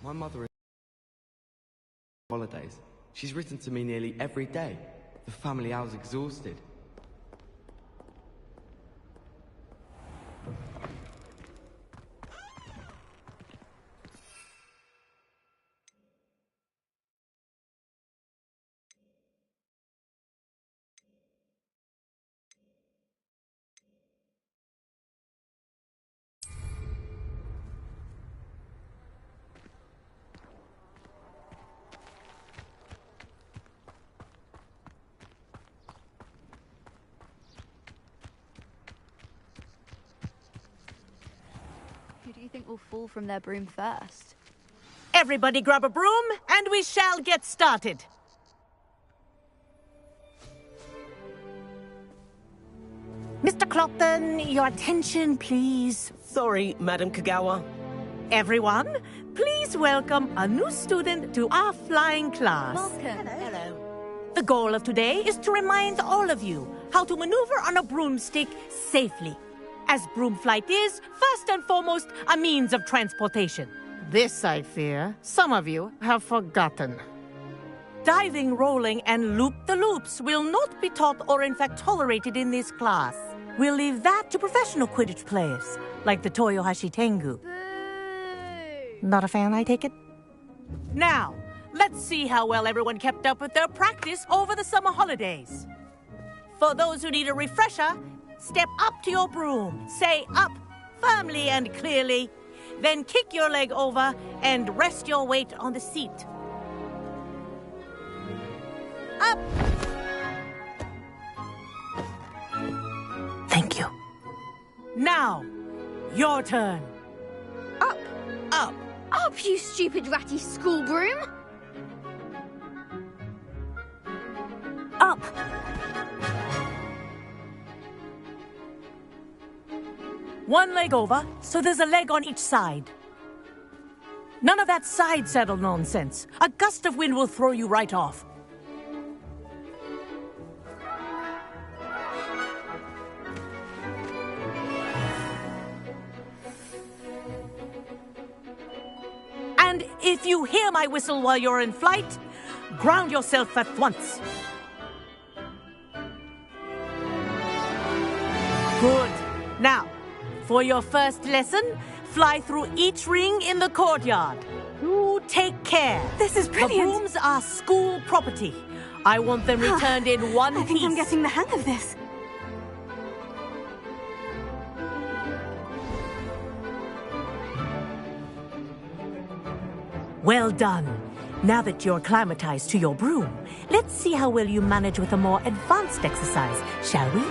My mother is on holidays. She's written to me nearly every day. The family hour's exhausted. Who do you think will fall from their broom first? Everybody grab a broom, and we shall get started. Mr. Clopton, your attention, please. Sorry, Madam Kagawa. Everyone, please welcome a new student to our flying class. Welcome. Hello. The goal of today is to remind all of you how to maneuver on a broomstick safely, as broom flight is, first and foremost, a means of transportation. This, I fear, some of you have forgotten. Diving, rolling, and loop-the-loops will not be taught or in fact tolerated in this class. We'll leave that to professional Quidditch players, like the Toyohashi Tengu. Boo! Not a fan, I take it? Now, let's see how well everyone kept up with their practice over the summer holidays. For those who need a refresher, step up to your broom, say up firmly and clearly, then kick your leg over and rest your weight on the seat. Up! Thank you. Now, your turn. Up! Up! Up, you stupid ratty school broom! Up! One leg over, so there's a leg on each side. None of that side saddle nonsense. A gust of wind will throw you right off. And if you hear my whistle while you're in flight, ground yourself at once. Good. Now, for your first lesson, fly through each ring in the courtyard. You take care. This is brilliant. The brooms are school property. I want them returned in one piece. I think I'm getting the hang of this. Well done. Now that you're acclimatized to your broom, let's see how well you manage with a more advanced exercise, shall we?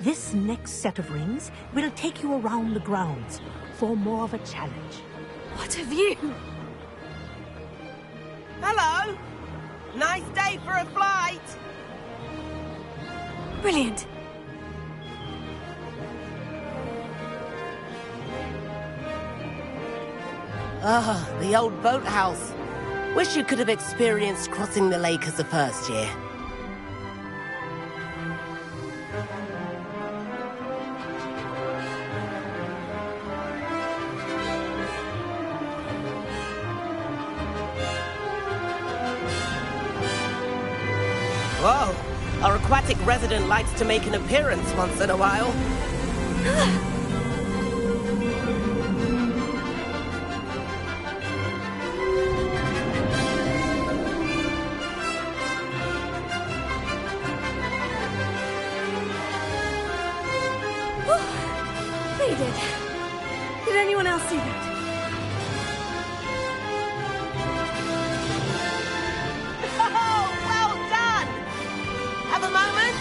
This next set of rings will take you around the grounds for more of a challenge. What a view! Hello. Nice day for a flight. Brilliant. Ah, the old boathouse. Wish you could have experienced crossing the lake as a first year. Whoa, our aquatic resident likes to make an appearance once in a while. They did. Did anyone else see that? Oh, well done! Have a moment?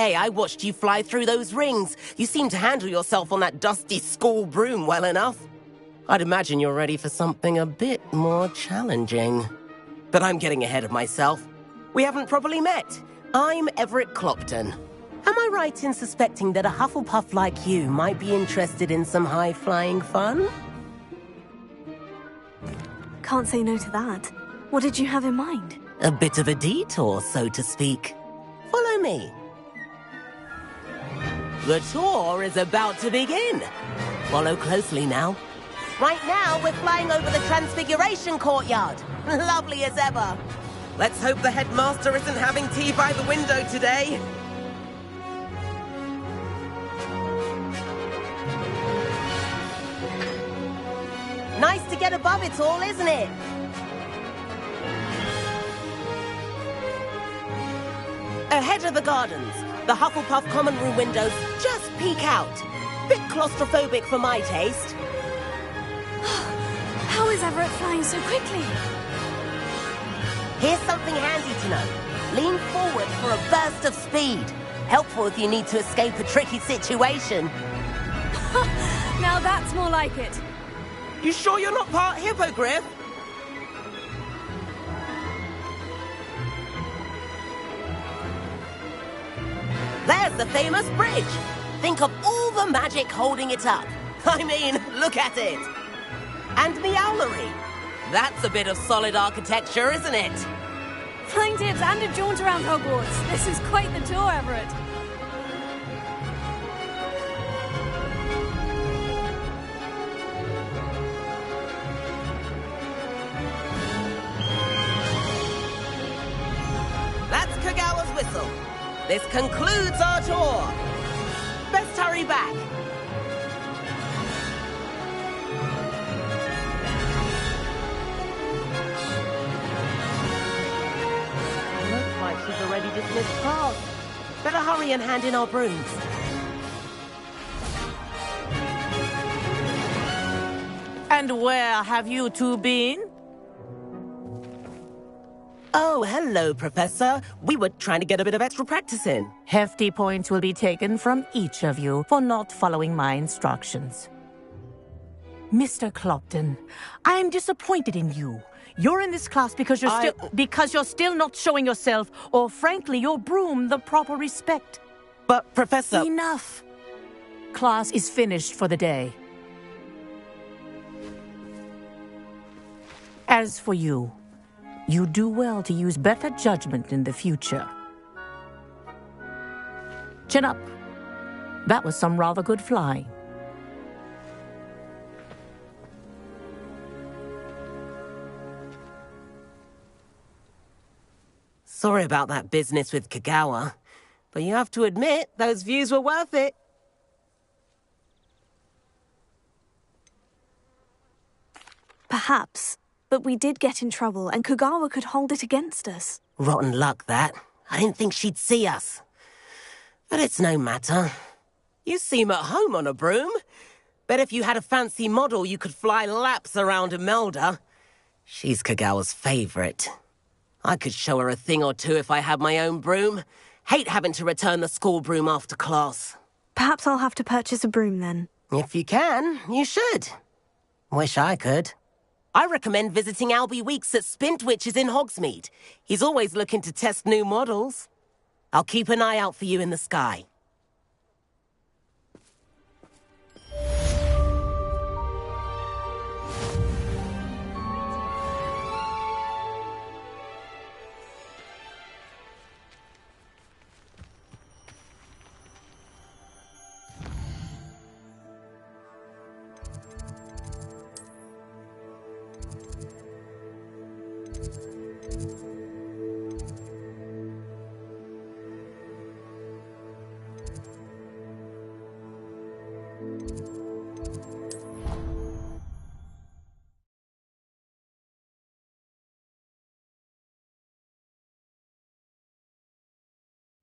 say, I watched you fly through those rings. You seem to handle yourself on that dusty school broom well enough. I'd imagine you're ready for something a bit more challenging. But I'm getting ahead of myself. We haven't properly met. I'm Everett Clopton. Am I right in suspecting that a Hufflepuff like you might be interested in some high-flying fun? Can't say no to that. What did you have in mind? A bit of a detour, so to speak. Follow me. The tour is about to begin. Follow closely now. Right now, we're flying over the Transfiguration Courtyard. Lovely as ever. Let's hope the headmaster isn't having tea by the window today. Nice to get above it all, isn't it? Ahead of the gardens, the Hufflepuff common room windows just peek out. Bit claustrophobic for my taste. How is Everett flying so quickly? Here's something handy to know. Lean forward for a burst of speed. Helpful if you need to escape a tricky situation. Now that's more like it. You sure you're not part hippogriff? There's the famous bridge. Think of all the magic holding it up. I mean, look at it. And the owlery. That's a bit of solid architecture, isn't it? Flying tips and a jaunt around Hogwarts. This is quite the tour, Everett. That's Kagawa's whistle. This concludes our tour. Best hurry back. Looks like she's already dismissed class. Better hurry and hand in our brooms. And where have you two been? Oh, hello, Professor. We were trying to get a bit of extra practice in. Hefty points will be taken from each of you for not following my instructions. Mr. Clopton, I am disappointed in you. You're in this class because you're still not showing yourself, or frankly, your broom, the proper respect. But, Professor... Enough. Class is finished for the day. As for you, you do well to use better judgment in the future. Chin up. That was some rather good flying. Sorry about that business with Kagawa, but you have to admit, those views were worth it. Perhaps. But we did get in trouble, and Kagawa could hold it against us. Rotten luck, that. I didn't think she'd see us. But it's no matter. You seem at home on a broom. Bet if you had a fancy model, you could fly laps around Imelda. She's Kagawa's favorite. I could show her a thing or two if I had my own broom. Hate having to return the school broom after class. Perhaps I'll have to purchase a broom then. If you can, you should. Wish I could. I recommend visiting Albie Weeks at Spintwitches in Hogsmeade. He's always looking to test new models. I'll keep an eye out for you in the sky.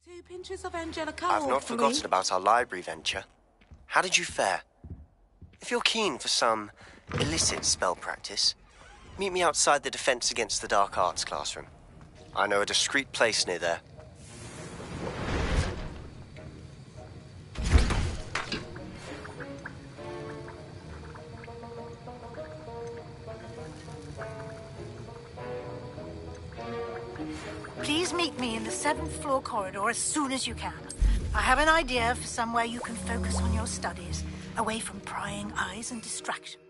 Two pinches of Angelica. I've not forgotten about our library venture. How did you fare? If you're keen for some illicit spell practice, meet me outside the Defense Against the Dark Arts classroom. I know a discreet place near there. me in the 7th floor corridor as soon as you can. I have an idea for somewhere you can focus on your studies, away from prying eyes and distraction.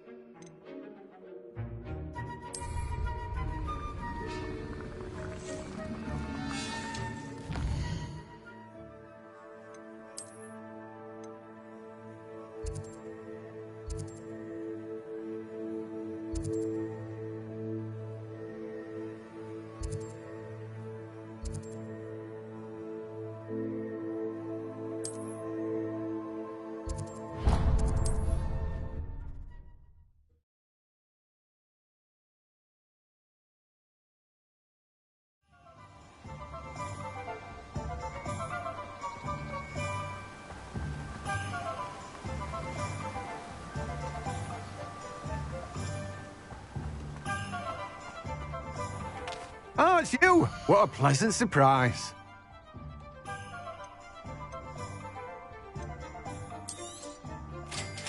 Oh, it's you! What a pleasant surprise.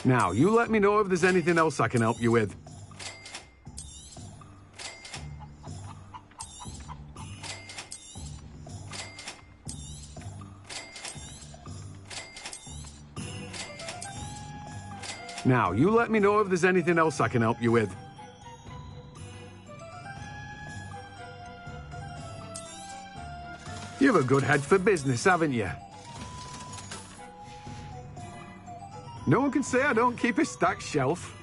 Now, you let me know if there's anything else I can help you with. Now, you let me know if there's anything else I can help you with. You've a good head for business, haven't you? No one can say I don't keep a stacked shelf.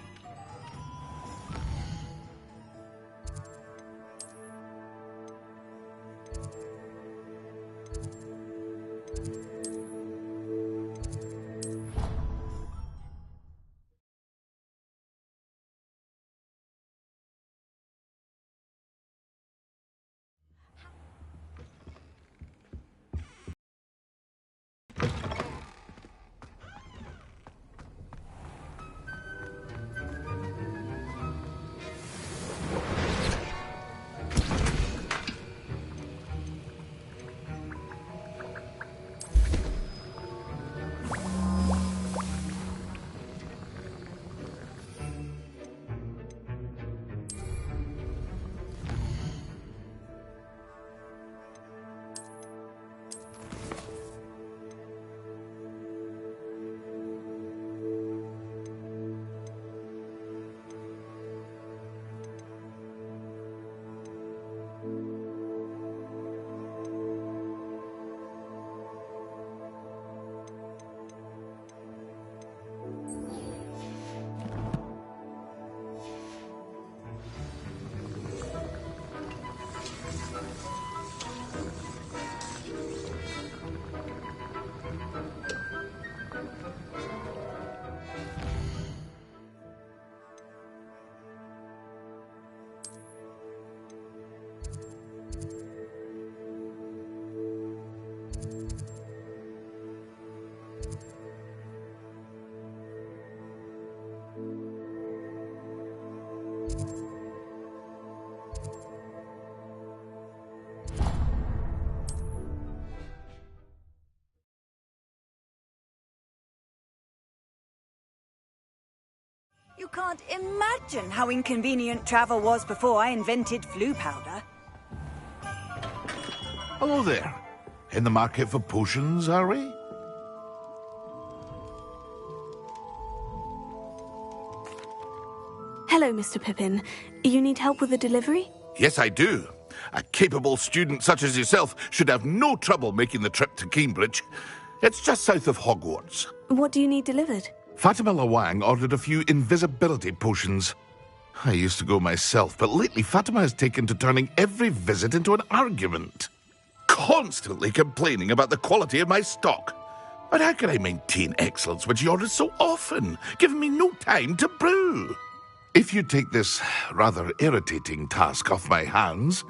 You can't imagine how inconvenient travel was before I invented flu powder. Hello there. In the market for potions, are we? Hello, Mr. Pippin. You need help with a delivery? Yes, I do. A capable student such as yourself should have no trouble making the trip to Cambridge. It's just south of Hogwarts. What do you need delivered? Fatima Lawang ordered a few invisibility potions. I used to go myself, but lately Fatima has taken to turning every visit into an argument. Constantly complaining about the quality of my stock. But how can I maintain excellence when she orders so often, giving me no time to brew? If you take this rather irritating task off my hands,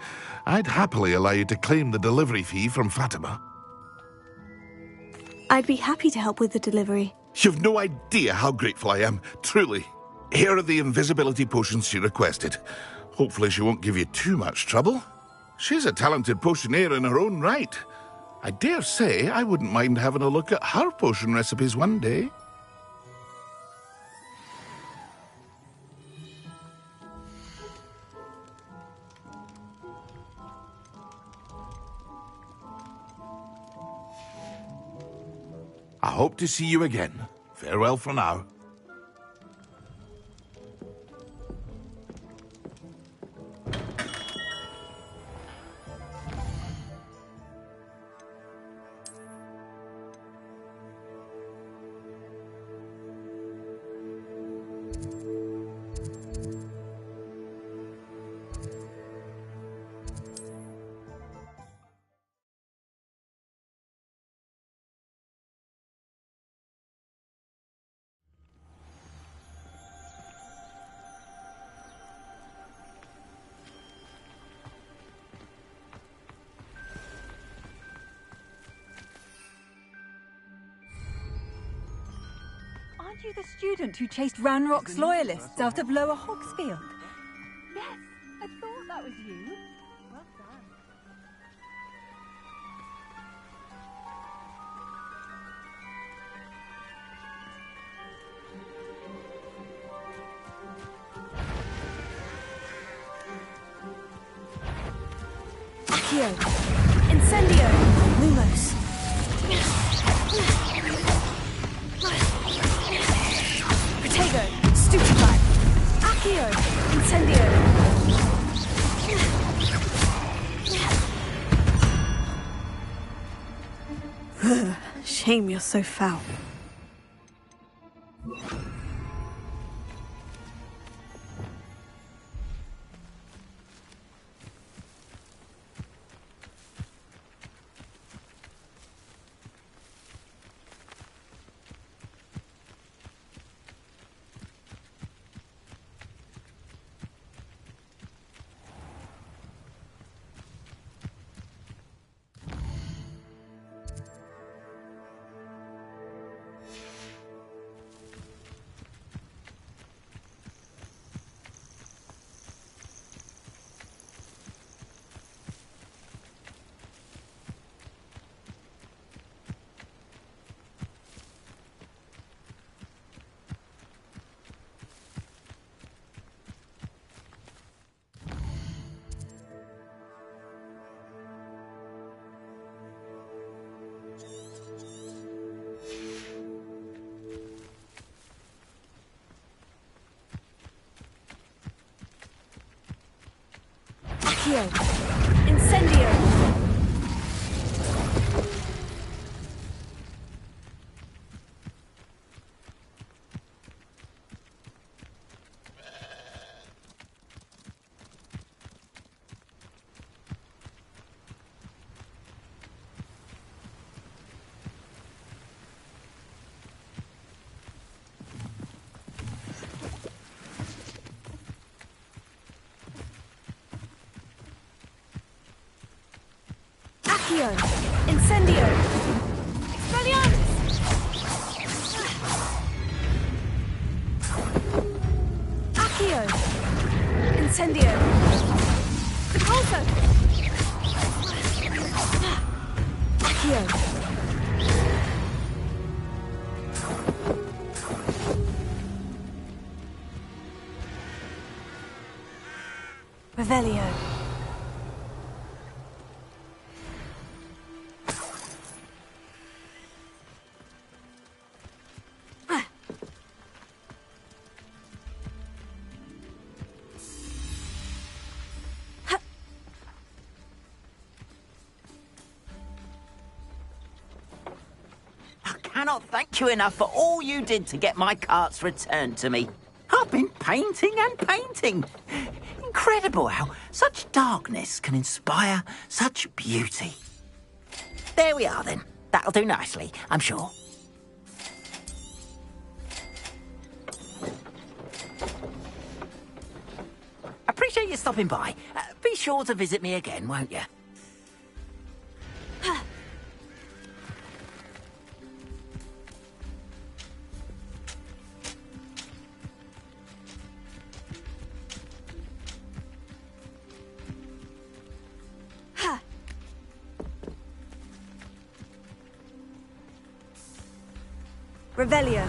I'd happily allow you to claim the delivery fee from Fatima. I'd be happy to help with the delivery. You've no idea how grateful I am, truly. Here are the invisibility potions she requested. Hopefully she won't give you too much trouble. She's a talented potioneer in her own right. I dare say I wouldn't mind having a look at her potion recipes one day. hope to see you again. Farewell for now. Aren't you the student who chased Ranrock's loyalists out of Lower Hogsfield? Yes, I thought that was you. Well done. Accio! Incendio! Lumos! Protego! Stupefy! Accio! Incendio! Shame you're so foul. Accio! Incendio! Accio! Incendio! Expelliarmus! Accio! Incendio! Repulso! Accio! Revelio! I cannot thank you enough for all you did to get my carts returned to me. I've been painting and painting. Incredible how such darkness can inspire such beauty. There we are then. That'll do nicely, I'm sure. Appreciate you stopping by. Be sure to visit me again, won't you? Revelio.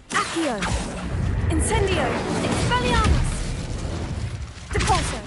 Accio! Incendio! Expelliarmus! Depulso!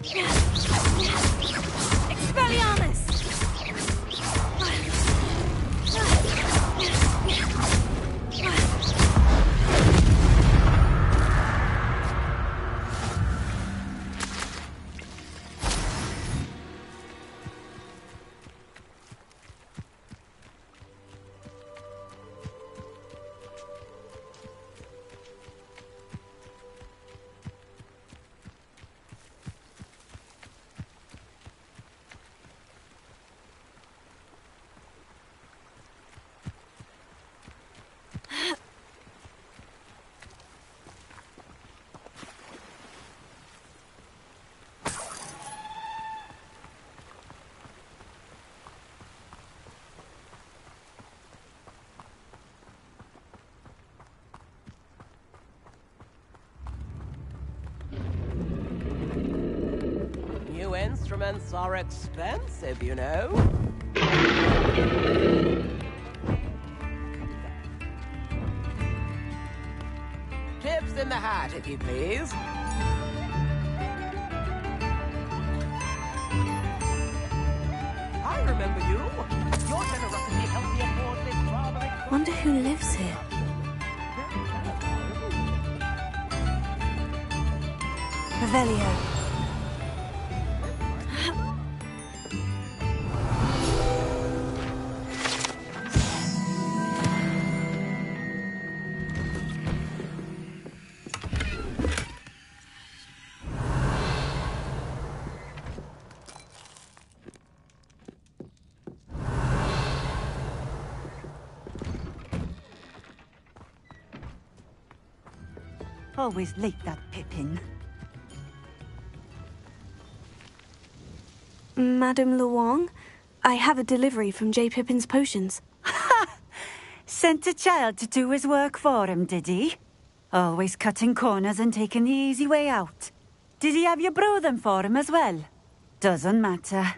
Expelliarmus! New instruments are expensive, you know. Tips in the hat, if you please. I remember you. Your generosity helped me afford this rather... Wonder who lives here. Revelio. Always late, that Pippin. Madame Luong, I have a delivery from J. Pippin's potions. Sent a child to do his work for him, did he? Always cutting corners and taking the easy way out. Did he have you brew them for him as well? Doesn't matter.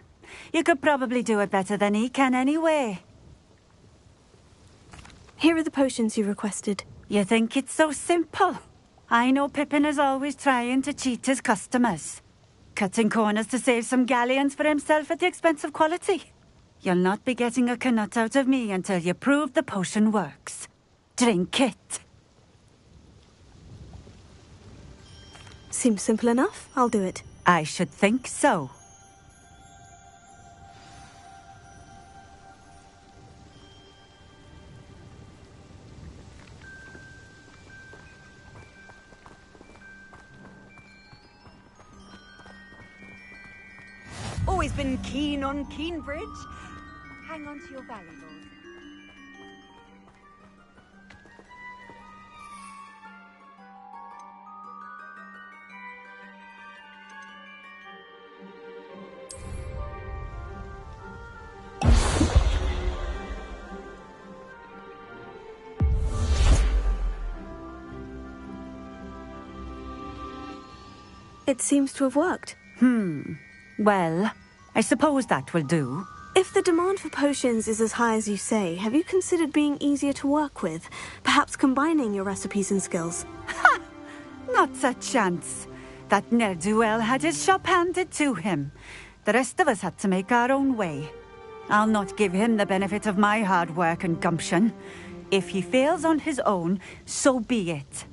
You could probably do it better than he can anyway. Here are the potions you requested. You think it's so simple? I know Pippin is always trying to cheat his customers. Cutting corners to save some galleons for himself at the expense of quality. You'll not be getting a canut out of me until you prove the potion works. Drink it. Seems simple enough. I'll do it. I should think so. Always been keen on Keenbridge. Hang on to your valuables. It seems to have worked. Well, I suppose that will do. If the demand for potions is as high as you say, have you considered being easier to work with? Perhaps combining your recipes and skills? Ha! Not a chance. That ne'er-do-well had his shop handed to him. The rest of us had to make our own way. I'll not give him the benefit of my hard work and gumption. If he fails on his own, so be it.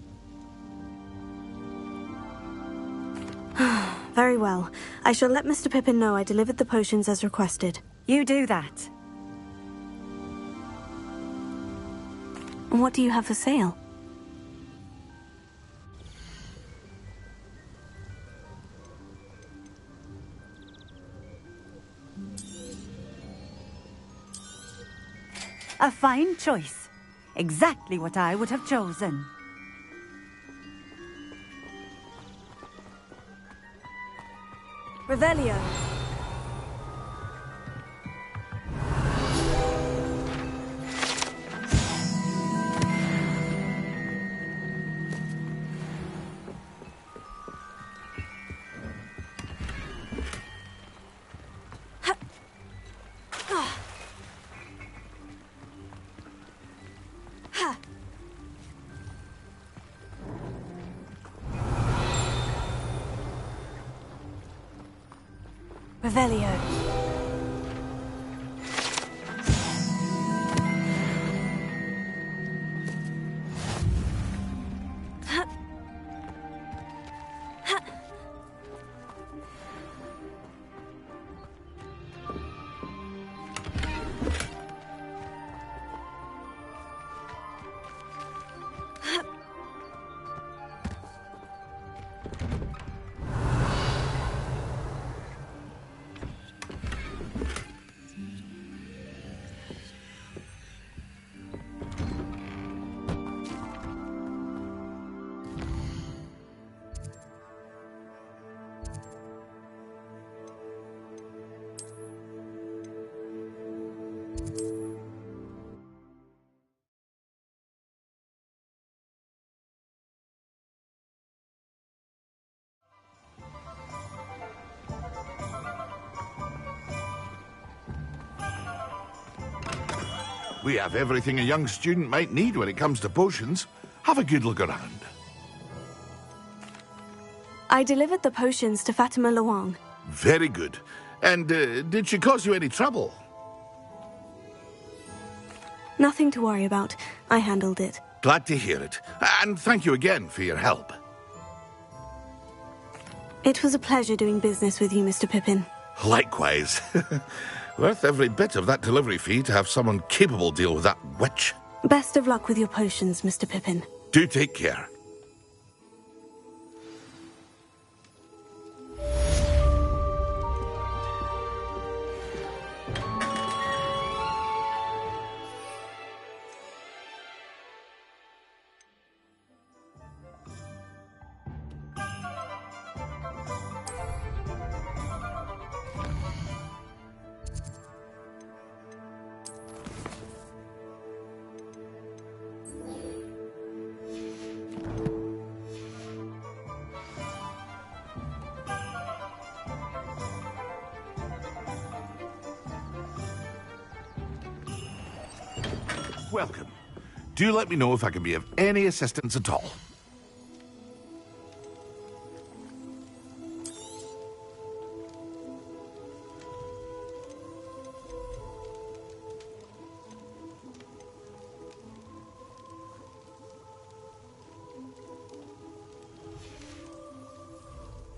Very well. I shall let Mr. Pippin know I delivered the potions as requested. You do that. And what do you have for sale? A fine choice. Exactly what I would have chosen. Revelio. Revelio. We have everything a young student might need when it comes to potions. Have a good look around. I delivered the potions to Fatima Luang. Very good. And did she cause you any trouble? Nothing to worry about. I handled it. Glad to hear it. And thank you again for your help. It was a pleasure doing business with you, Mr. Pippin. Likewise. Worth every bit of that delivery fee to have someone capable deal with that witch. Best of luck with your potions, Mr. Pippin. Do take care. Welcome. Do let me know if I can be of any assistance at all.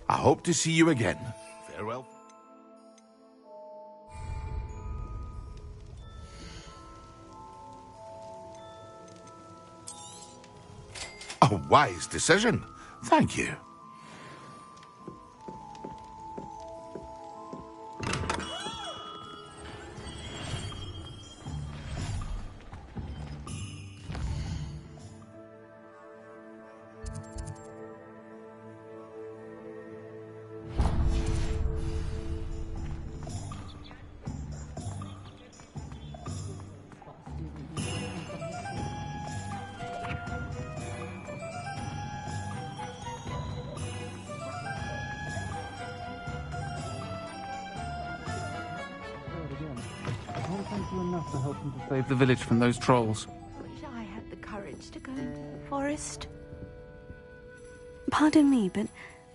I hope to see you again. Farewell. A wise decision. Thank you. Enough to help them to save the village from those trolls. Wish I had the courage to go into the forest. Pardon me, but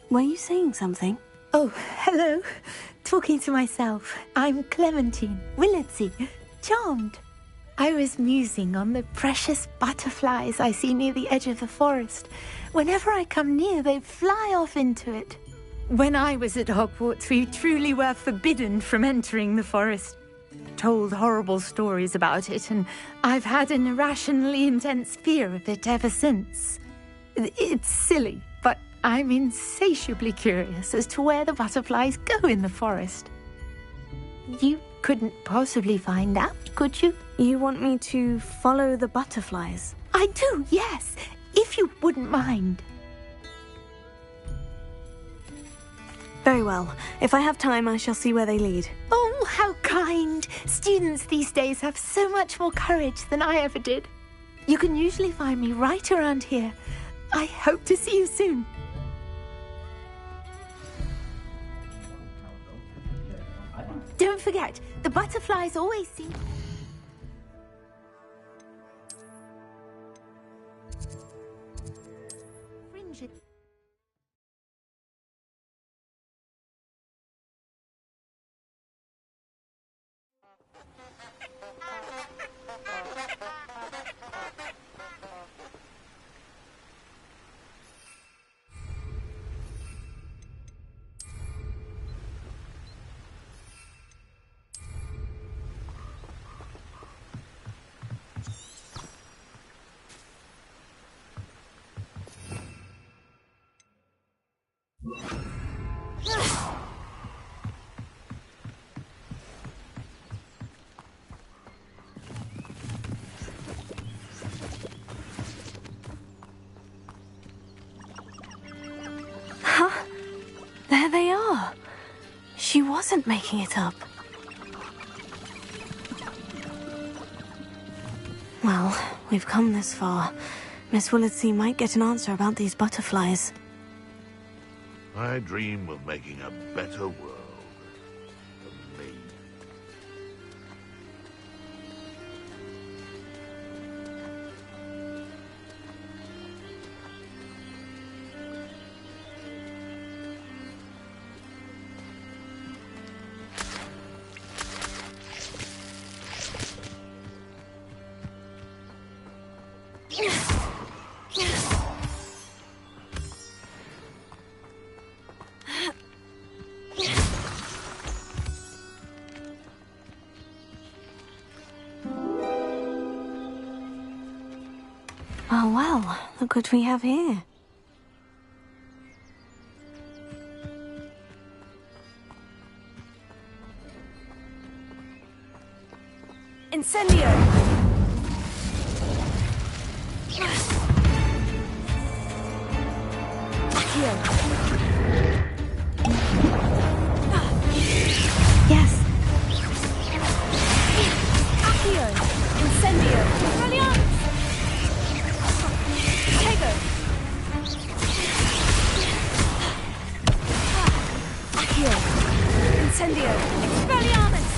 were you saying something? Oh, hello. Talking to myself. I'm Clementine Willardsey. Charmed. I was musing on the precious butterflies I see near the edge of the forest. Whenever I come near, they fly off into it. When I was at Hogwarts, we truly were forbidden from entering the forest. Told horrible stories about it, and I've had an irrationally intense fear of it ever since. It's silly, but I'm insatiably curious as to where the butterflies go in the forest. You couldn't possibly find out, could you? You want me to follow the butterflies? I do, yes, if you wouldn't mind. Very well. If I have time, I shall see where they lead. Oh, how kind! Students these days have so much more courage than I ever did. You can usually find me right around here. I hope to see you soon. Don't forget, the butterflies always seem... fringe She wasn't making it up. Well, we've come this far. Miss Willetsey might get an answer about these butterflies. I dream of making a better world for me. Oh well, look what we have here. Incendio! Yes. Accio! Incendio! Brilliant! Tego! Accio! Incendio! Expelliarmus!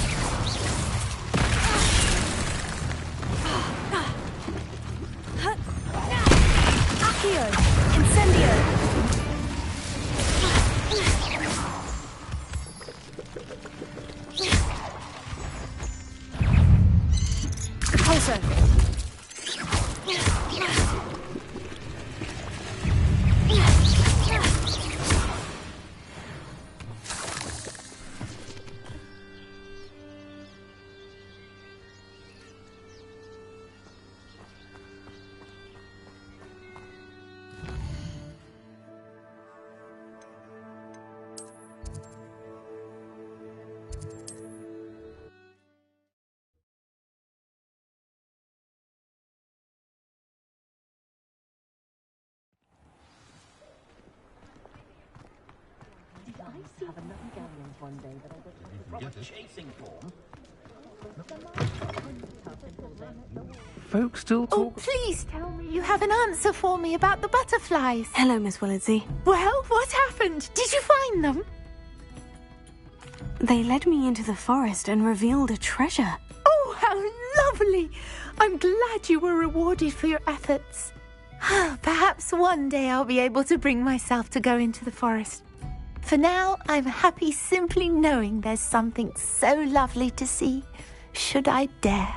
Accio! Incendio! Repulsor! Folks still Oh, talk. please tell me you have an answer for me about the butterflies. Hello, Miss Willetsey. Well, what happened? Did you find them? They led me into the forest and revealed a treasure. Oh, how lovely! I'm glad you were rewarded for your efforts. Perhaps one day I'll be able to bring myself to go into the forest. For now, I'm happy simply knowing there's something so lovely to see, should I dare.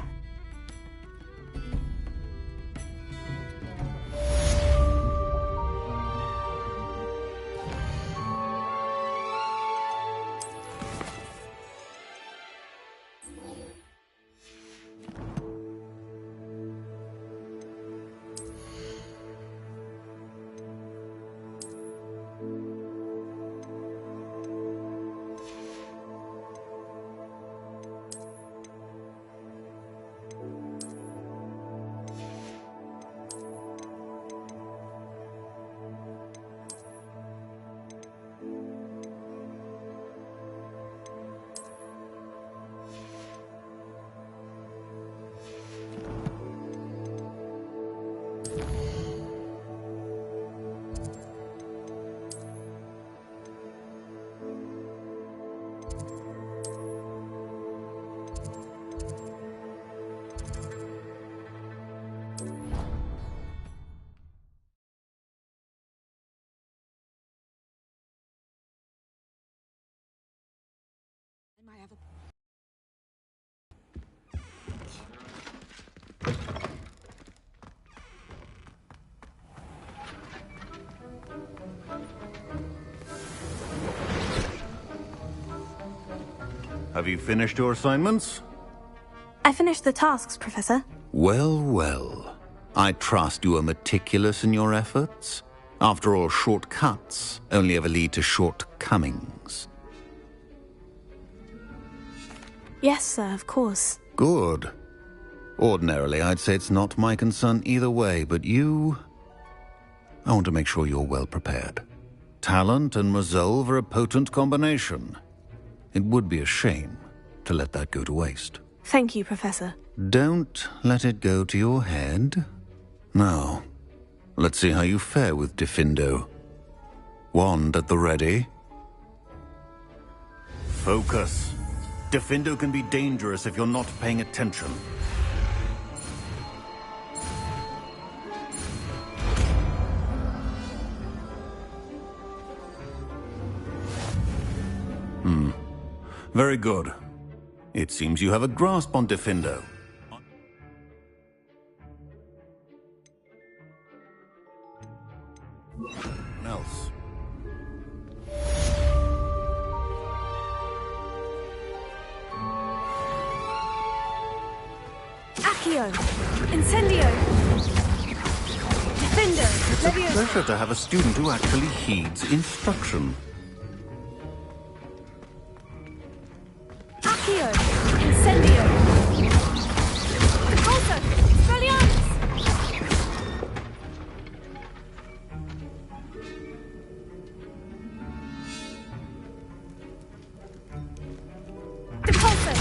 Have you finished your assignments? I finished the tasks, Professor. Well, well. I trust you are meticulous in your efforts. After all, shortcuts only ever lead to shortcomings. Yes, sir, of course. Good. Ordinarily, I'd say it's not my concern either way, but you... I want to make sure you're well prepared. Talent and resolve are a potent combination. It would be a shame to let that go to waste. Thank you, Professor. Don't let it go to your head. Now, let's see how you fare with Diffindo. Wand at the ready. Focus. Diffindo can be dangerous if you're not paying attention. Very good. It seems you have a grasp on Diffindo. Else. Accio! Incendio! Diffindo! It's a pleasure to have a student who actually heeds instruction. Accio! Incendio! Repulsor! Expelliarmus! Repulsor!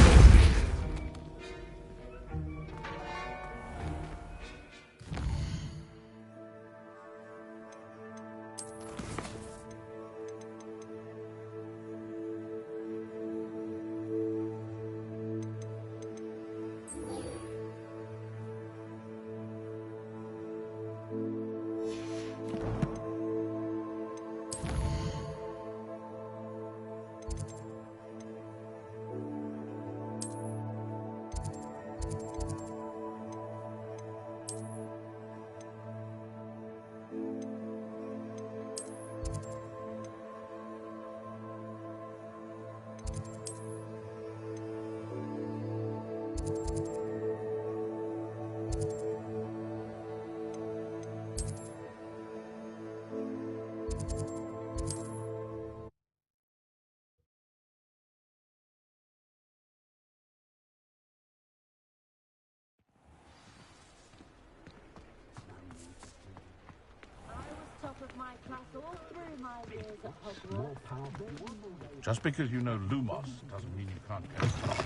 Just because you know Lumos doesn't mean you can't get started.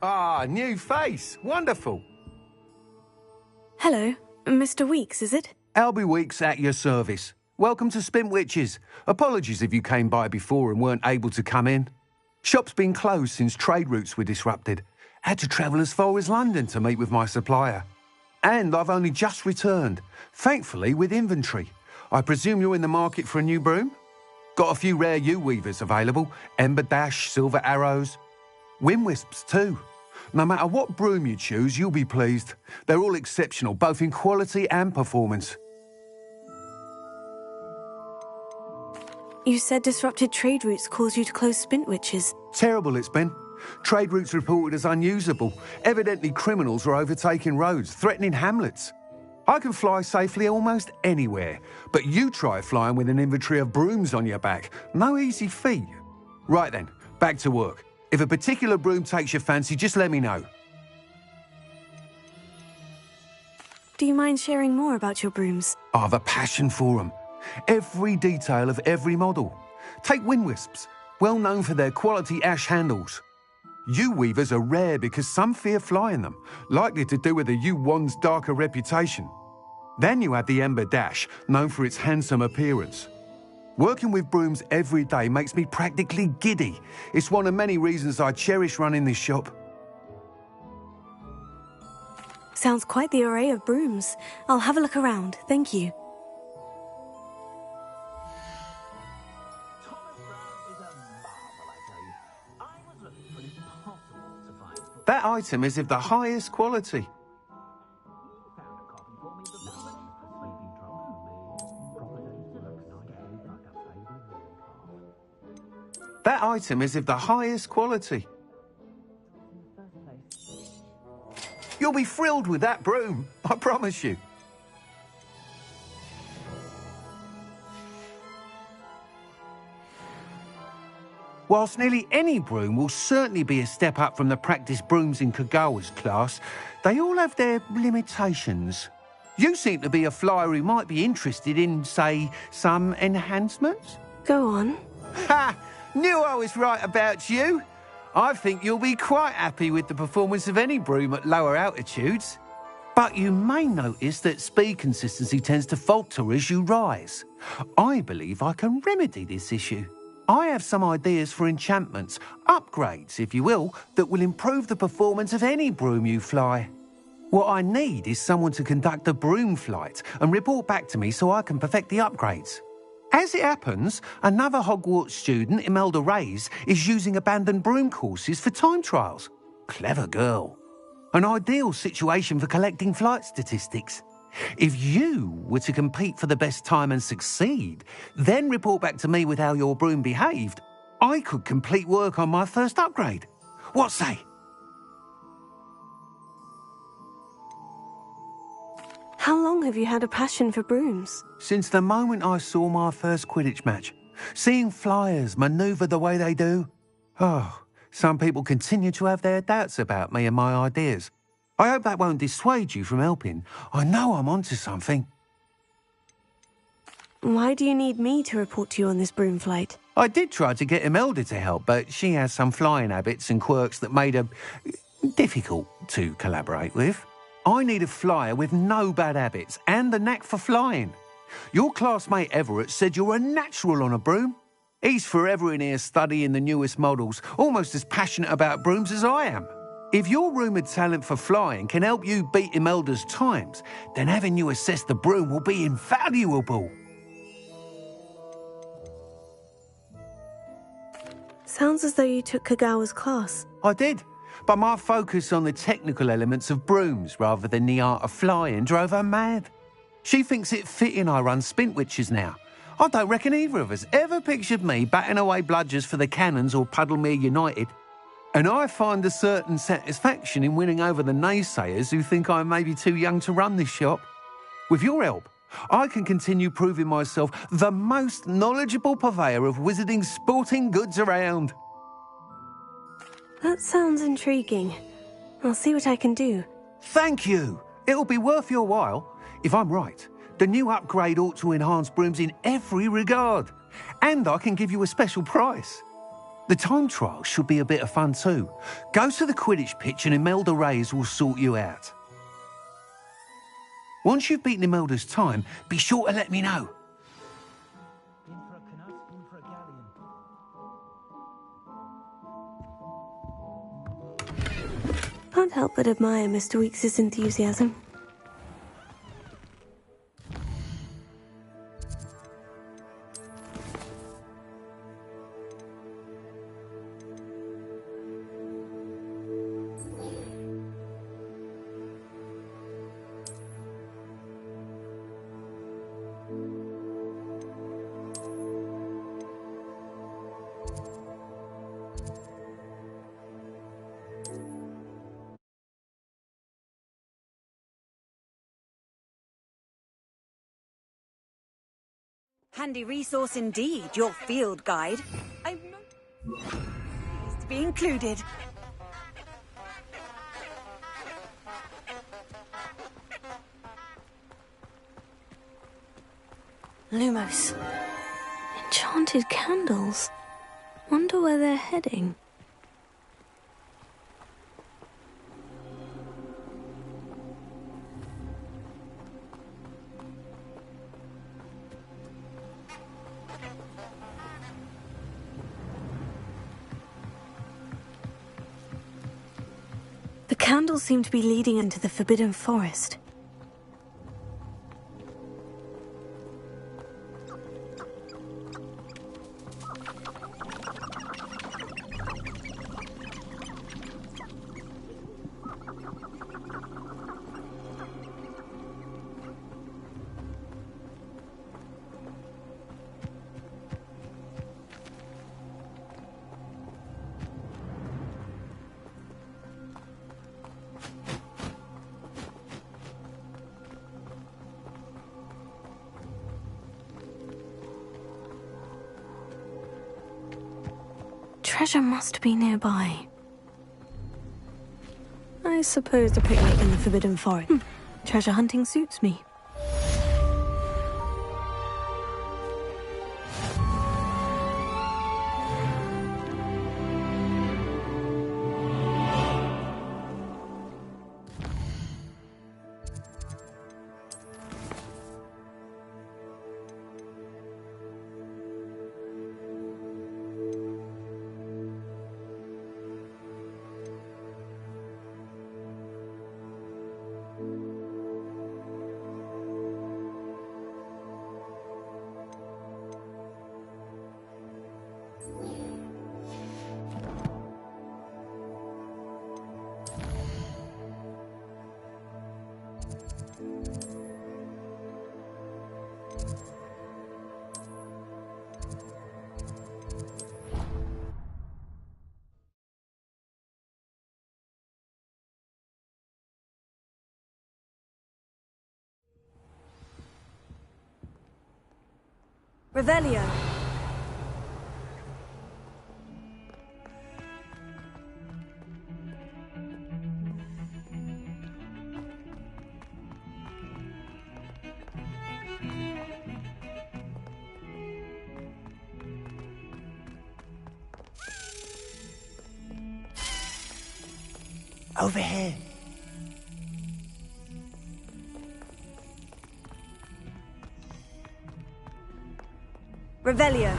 Ah, new face. Wonderful. Hello, Mr. Weeks, is it? Albie Weeks at your service. Welcome to Spintwitches. Apologies if you came by before and weren't able to come in. Shop's been closed since trade routes were disrupted. Had to travel as far as London to meet with my supplier. And I've only just returned, thankfully with inventory. I presume you're in the market for a new broom? Got a few rare U-weavers available. Ember Dash, Silver Arrows. Wind Wisps too. No matter what broom you choose, you'll be pleased. They're all exceptional, both in quality and performance. You said disrupted trade routes caused you to close Spintwitches. Terrible it's been. Trade routes reported as unusable. Evidently criminals were overtaking roads, threatening hamlets. I can fly safely almost anywhere, but you try flying with an inventory of brooms on your back. No easy feat. Right then, back to work. If a particular broom takes your fancy, just let me know. Do you mind sharing more about your brooms? I have a passion for them. Every detail of every model. Take Wind Wisps, well known for their quality ash handles. U-weavers are rare because some fear flying them, likely to do with the U-wand's darker reputation. Then you have the Ember Dash, known for its handsome appearance. Working with brooms every day makes me practically giddy. It's one of many reasons I cherish running this shop. Sounds quite the array of brooms. I'll have a look around, thank you. That item is of the highest quality. That item is of the highest quality. You'll be thrilled with that broom, I promise you. Whilst nearly any broom will certainly be a step up from the practice brooms in Kagawa's class, they all have their limitations. You seem to be a flyer who might be interested in, say, some enhancements? Go on. Ha! Knew I was right about you. I think you'll be quite happy with the performance of any broom at lower altitudes. But you may notice that speed consistency tends to falter as you rise. I believe I can remedy this issue. I have some ideas for enchantments, upgrades, if you will, that will improve the performance of any broom you fly. What I need is someone to conduct a broom flight and report back to me so I can perfect the upgrades. As it happens, another Hogwarts student, Imelda Reyes, is using abandoned broom courses for time trials. Clever girl. An ideal situation for collecting flight statistics. If you were to compete for the best time and succeed, then report back to me with how your broom behaved, I could complete work on my first upgrade. What say? How long have you had a passion for brooms? Since the moment I saw my first Quidditch match. Seeing flyers manoeuvre the way they do. Oh, some people continue to have their doubts about me and my ideas. I hope that won't dissuade you from helping. I know I'm onto something. Why do you need me to report to you on this broom flight? I did try to get Imelda to help, but she has some flying habits and quirks that made her difficult to collaborate with. I need a flyer with no bad habits and the knack for flying. Your classmate Everett said you're a natural on a broom. He's forever in here studying the newest models, almost as passionate about brooms as I am. If your rumoured talent for flying can help you beat Imelda's times, then having you assess the broom will be invaluable. Sounds as though you took Kagawa's class. I did, but my focus on the technical elements of brooms rather than the art of flying drove her mad. She thinks it fitting I run Spintwitches now. I don't reckon either of us ever pictured me batting away bludgers for the Cannons or Puddlemere United. And I find a certain satisfaction in winning over the naysayers who think I may be too young to run this shop. With your help, I can continue proving myself the most knowledgeable purveyor of wizarding sporting goods around. That sounds intriguing. I'll see what I can do. Thank you. It'll be worth your while. If I'm right, the new upgrade ought to enhance brooms in every regard. And I can give you a special price. The time trial should be a bit of fun too. Go to the Quidditch pitch and Imelda Reyes will sort you out. Once you've beaten Imelda's time, be sure to let me know. Can't help but admire Mr. Weekes' enthusiasm. Handy resource indeed, your field guide. I'm not pleased to be included. Lumos. Enchanted candles. Wonder where they're heading. The candles seem to be leading into the Forbidden Forest. Treasure must be nearby. I suppose a picnic in the Forbidden Forest. Treasure hunting suits me. Revelio. Over here. Revelio.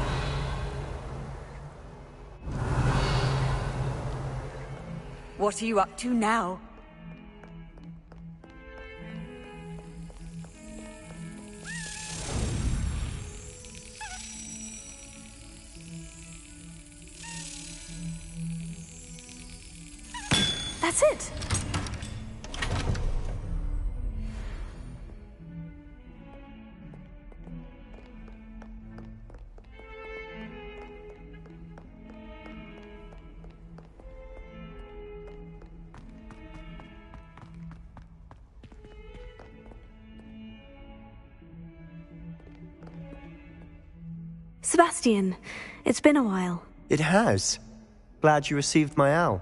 What are you up to now? That's it. Sebastian, it's been a while. It has. Glad you received my owl.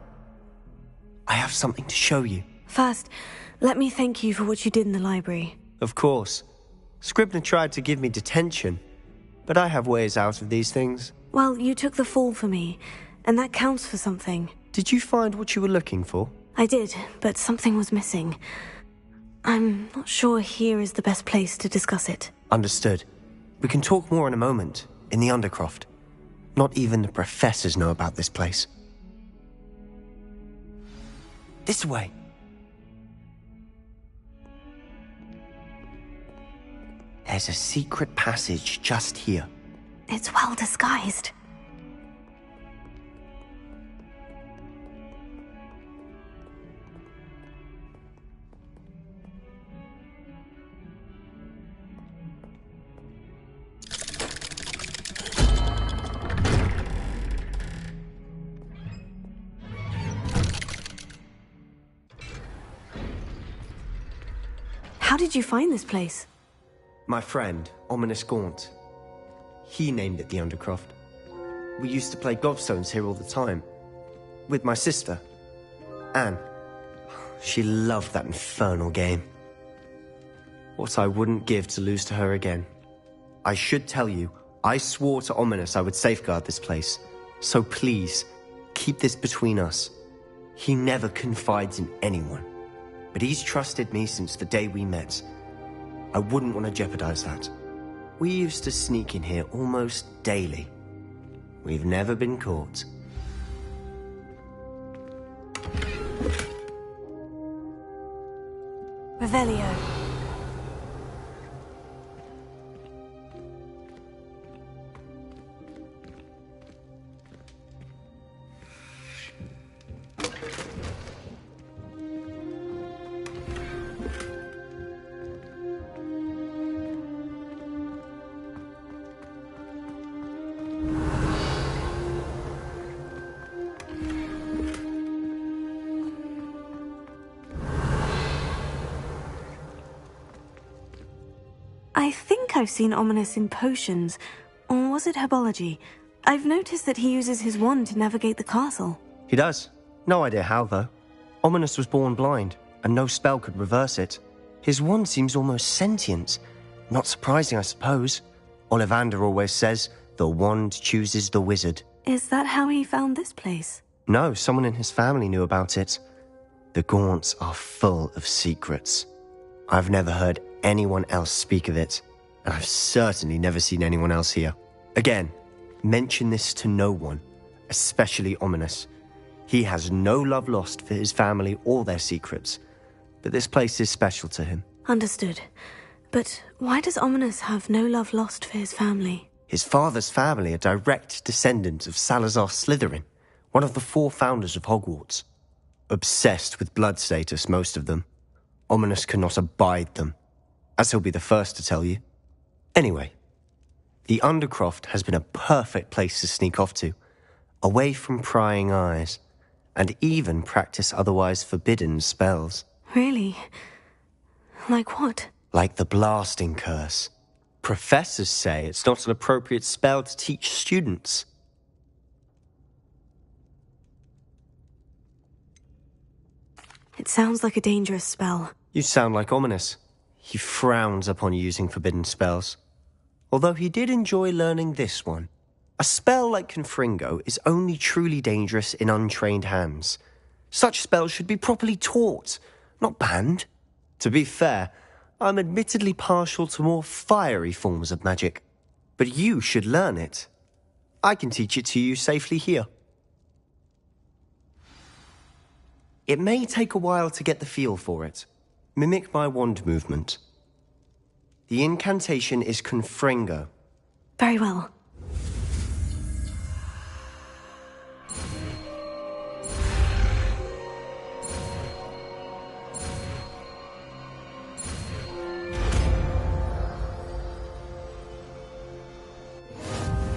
I have something to show you. First, let me thank you for what you did in the library. Of course. Scribner tried to give me detention, but I have ways out of these things. Well, you took the fall for me, and that counts for something. Did you find what you were looking for? I did, but something was missing. I'm not sure here is the best place to discuss it. Understood. We can talk more in a moment, in the Undercroft. Not even the professors know about this place. This way. There's a secret passage just here. It's well disguised. How did you find this place? My friend, Ominous Gaunt. He named it the Undercroft. We used to play gobstones here all the time. With my sister, Anne. She loved that infernal game. What I wouldn't give to lose to her again. I should tell you, I swore to Ominous I would safeguard this place. So please, keep this between us. He never confides in anyone. But he's trusted me since the day we met. I wouldn't want to jeopardize that. We used to sneak in here almost daily. We've never been caught. Revelio. I think I've seen Ominous in potions, or was it herbology? I've noticed that he uses his wand to navigate the castle. He does. No idea how, though. Ominous was born blind, and no spell could reverse it. His wand seems almost sentient. Not surprising, I suppose. Ollivander always says, the wand chooses the wizard. Is that how he found this place? No, someone in his family knew about it. The Gaunts are full of secrets. I've never heard anyone else speak of it, and I've certainly never seen anyone else here. Again, mention this to no one, especially Ominous. He has no love lost for his family or their secrets, but this place is special to him. Understood. But why does Ominous have no love lost for his family? His father's family are direct descendants of Salazar Slytherin, one of the 4 founders of Hogwarts. Obsessed with blood status, most of them. Ominous cannot abide them, as he'll be the first to tell you. Anyway, the Undercroft has been a perfect place to sneak off to, away from prying eyes, and even practice otherwise forbidden spells. Really? Like what? Like the blasting curse. Professors say it's not an appropriate spell to teach students. It sounds like a dangerous spell. You sound like Ominous. He frowns upon using forbidden spells. Although he did enjoy learning this one. A spell like Confringo is only truly dangerous in untrained hands. Such spells should be properly taught, not banned. To be fair, I'm admittedly partial to more fiery forms of magic. But you should learn it. I can teach it to you safely here. It may take a while to get the feel for it. Mimic my wand movement. The incantation is Confringo. Very well.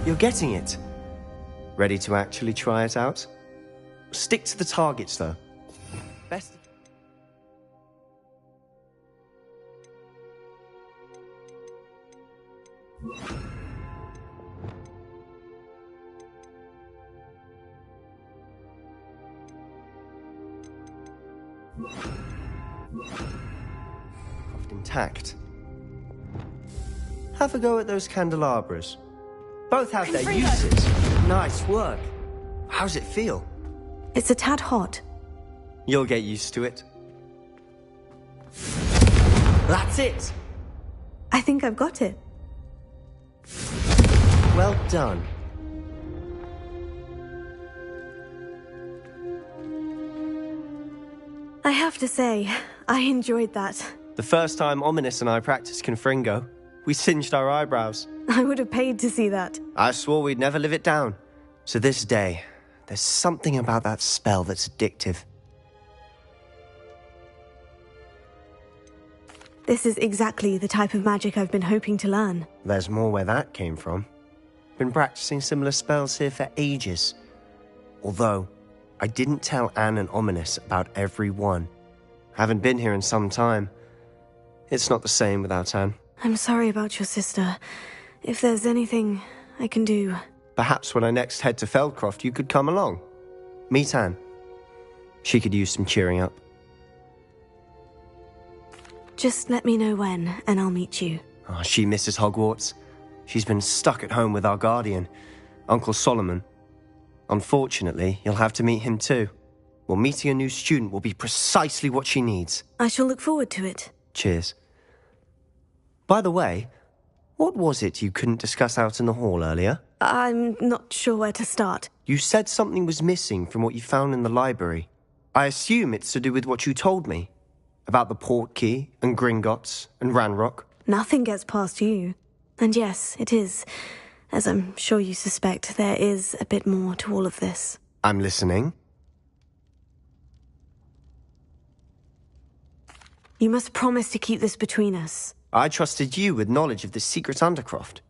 You're getting it. Ready to actually try it out? Stick to the targets, though. Best... Intact. Have a go at those candelabras. Both have their uses. Nice work. How's it feel? It's a tad hot. You'll get used to it. That's it! I think I've got it. Well done. I have to say, I enjoyed that. The first time Ominous and I practiced Confringo, we singed our eyebrows. I would have paid to see that. I swore we'd never live it down. So this day, there's something about that spell that's addictive. This is exactly the type of magic I've been hoping to learn. There's more where that came from. Been practicing similar spells here for ages. Although, I didn't tell Anne and Ominous about every one. Haven't been here in some time. It's not the same without Anne. I'm sorry about your sister. If there's anything I can do... Perhaps when I next head to Feldcroft, you could come along. Meet Anne. She could use some cheering up. Just let me know when, and I'll meet you. Oh, she misses Hogwarts. She's been stuck at home with our guardian, Uncle Solomon. Unfortunately, you'll have to meet him too. Well, meeting a new student will be precisely what she needs. I shall look forward to it. Cheers. By the way, what was it you couldn't discuss out in the hall earlier? I'm not sure where to start. You said something was missing from what you found in the library. I assume it's to do with what you told me. About the Portkey, and Gringotts, and Ranrock. Nothing gets past you. And yes, it is. As I'm sure you suspect, there is a bit more to all of this. I'm listening. You must promise to keep this between us. I trusted you with knowledge of the secret Undercroft.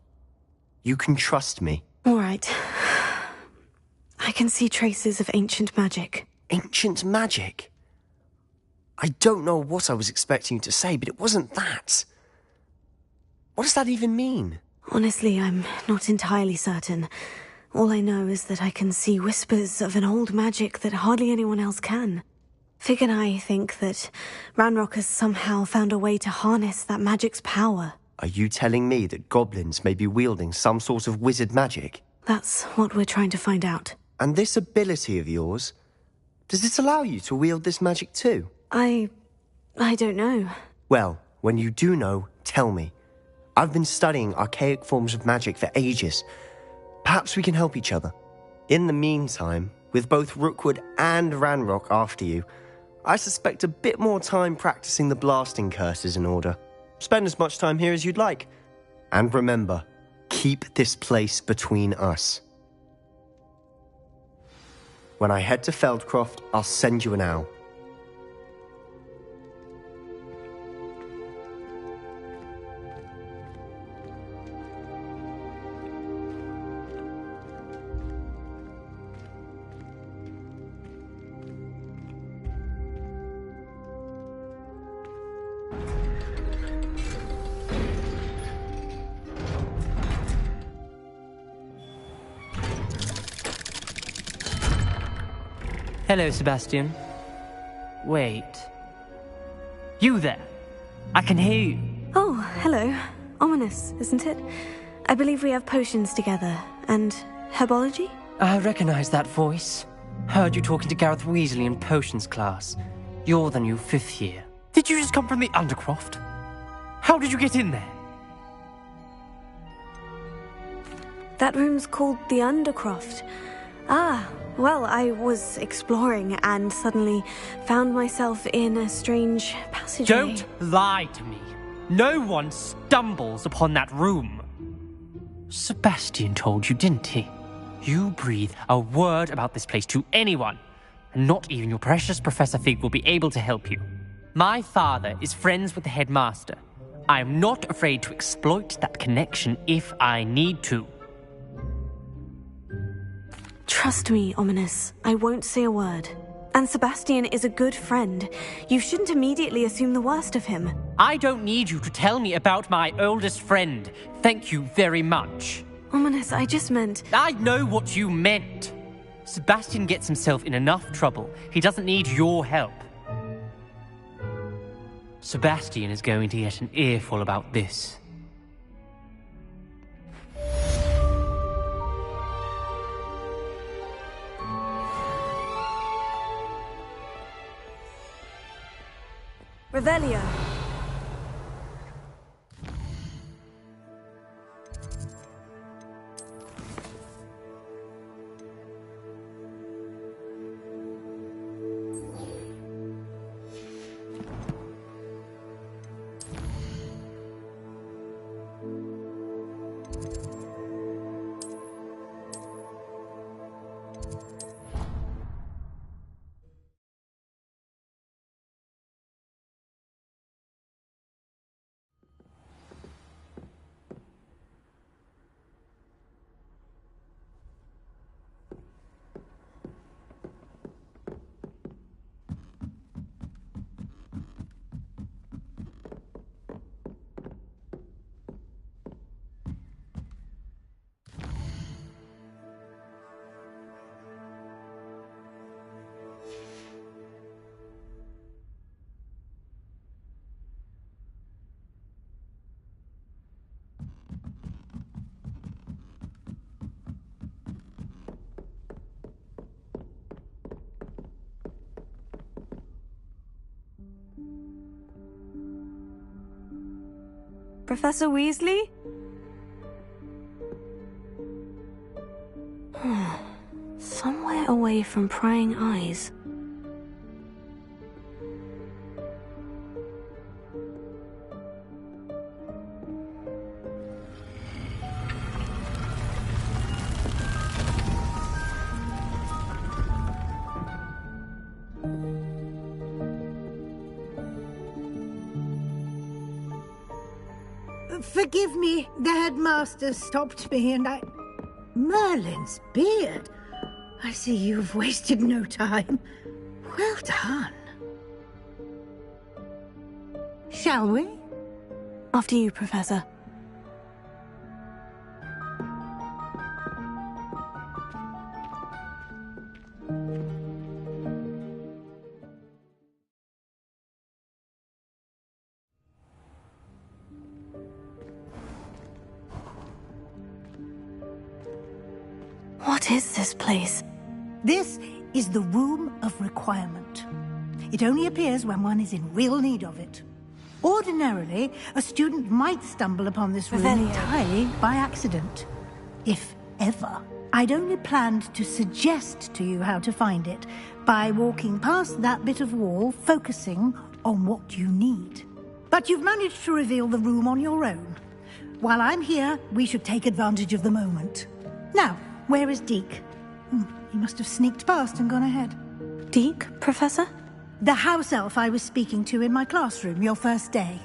You can trust me. All right. I can see traces of ancient magic. Ancient magic? I don't know what I was expecting you to say, but it wasn't that. What does that even mean? Honestly, I'm not entirely certain. All I know is that I can see whispers of an old magic that hardly anyone else can. Fig and I think that Ranrock has somehow found a way to harness that magic's power. Are you telling me that goblins may be wielding some sort of wizard magic? That's what we're trying to find out. And this ability of yours, does it allow you to wield this magic too? I don't know. Well, when you do know, tell me. I've been studying archaic forms of magic for ages. Perhaps we can help each other. In the meantime, with both Rookwood and Ranrock after you, I suspect a bit more time practicing the blasting curse is in order. Spend as much time here as you'd like. And remember, keep this place between us. When I head to Feldcroft, I'll send you an owl. Hello, Sebastian. Wait. You there? I can hear you. Oh, hello. Ominous, isn't it? I believe we have potions together. And herbology? I recognize that voice. Heard you talking to Gareth Weasley in potions class. You're the new 5th year. Did you just come from the Undercroft? How did you get in there? That room's called the Undercroft. Ah, well, I was exploring and suddenly found myself in a strange passageway. Don't lie to me. No one stumbles upon that room. Sebastian told you, didn't he? You breathe a word about this place to anyone, and not even your precious Professor Fig will be able to help you. My father is friends with the headmaster. I am not afraid to exploit that connection if I need to. Trust me, Ominous. I won't say a word. And Sebastian is a good friend. You shouldn't immediately assume the worst of him. I don't need you to tell me about my oldest friend. Thank you very much. Ominous, I just meant... I know what you meant. Sebastian gets himself in enough trouble. He doesn't need your help. Sebastian is going to get an earful about this. Revelio. Professor Weasley? Somewhere away from prying eyes. Forgive me, the headmaster stopped me and I... Merlin's beard. I see you've wasted no time. Well done. Shall we? After you, Professor. What is this place? This is the Room of Requirement. It only appears when one is in real need of it. Ordinarily, a student might stumble upon this room entirely by accident. If ever. I'd only planned to suggest to you how to find it by walking past that bit of wall, focusing on what you need. But you've managed to reveal the room on your own. While I'm here, we should take advantage of the moment. Now, where is Deke? He must have sneaked past and gone ahead. Deke, Professor? The house elf I was speaking to in my classroom your first day.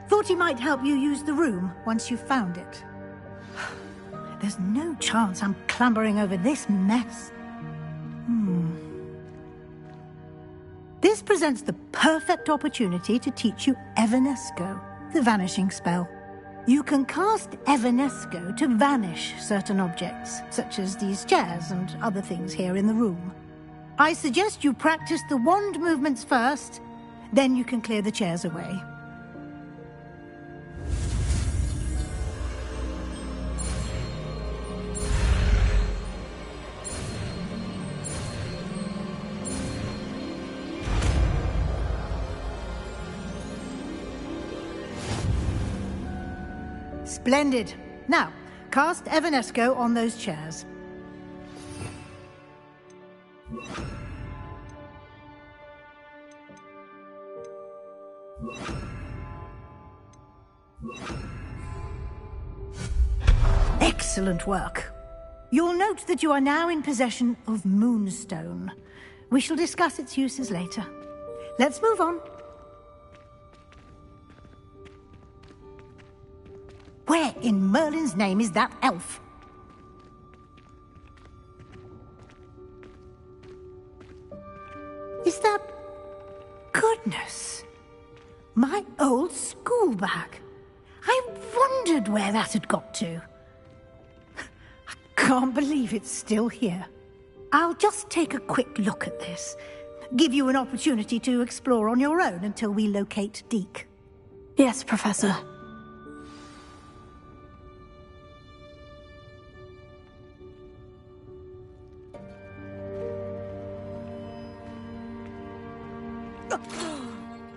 Thought he might help you use the room once you've found it. There's no chance I'm clambering over this mess. This presents the perfect opportunity to teach you Evanesco, the vanishing spell. You can cast Evanesco to vanish certain objects, such as these chairs and other things here in the room. I suggest you practice the wand movements first, then you can clear the chairs away. Splendid. Now, cast Evanesco on those chairs. Excellent work. You'll note that you are now in possession of Moonstone. We shall discuss its uses later. Let's move on. Where in Merlin's name is that elf? Is that... Goodness! My old school bag. I wondered where that had got to. I can't believe it's still here. I'll just take a quick look at this. Give you an opportunity to explore on your own until we locate Deke. Yes, Professor.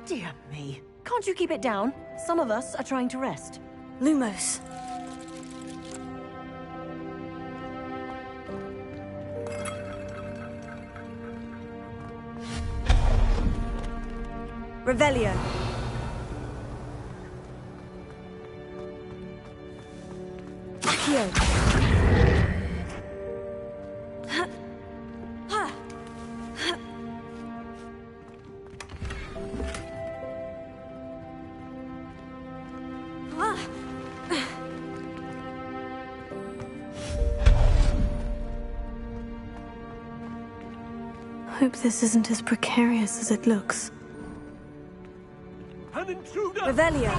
Dear me. Can't you keep it down? Some of us are trying to rest. Lumos. Revelio. Accio. Hope this isn't as precarious as it looks. An intruder! Revelio.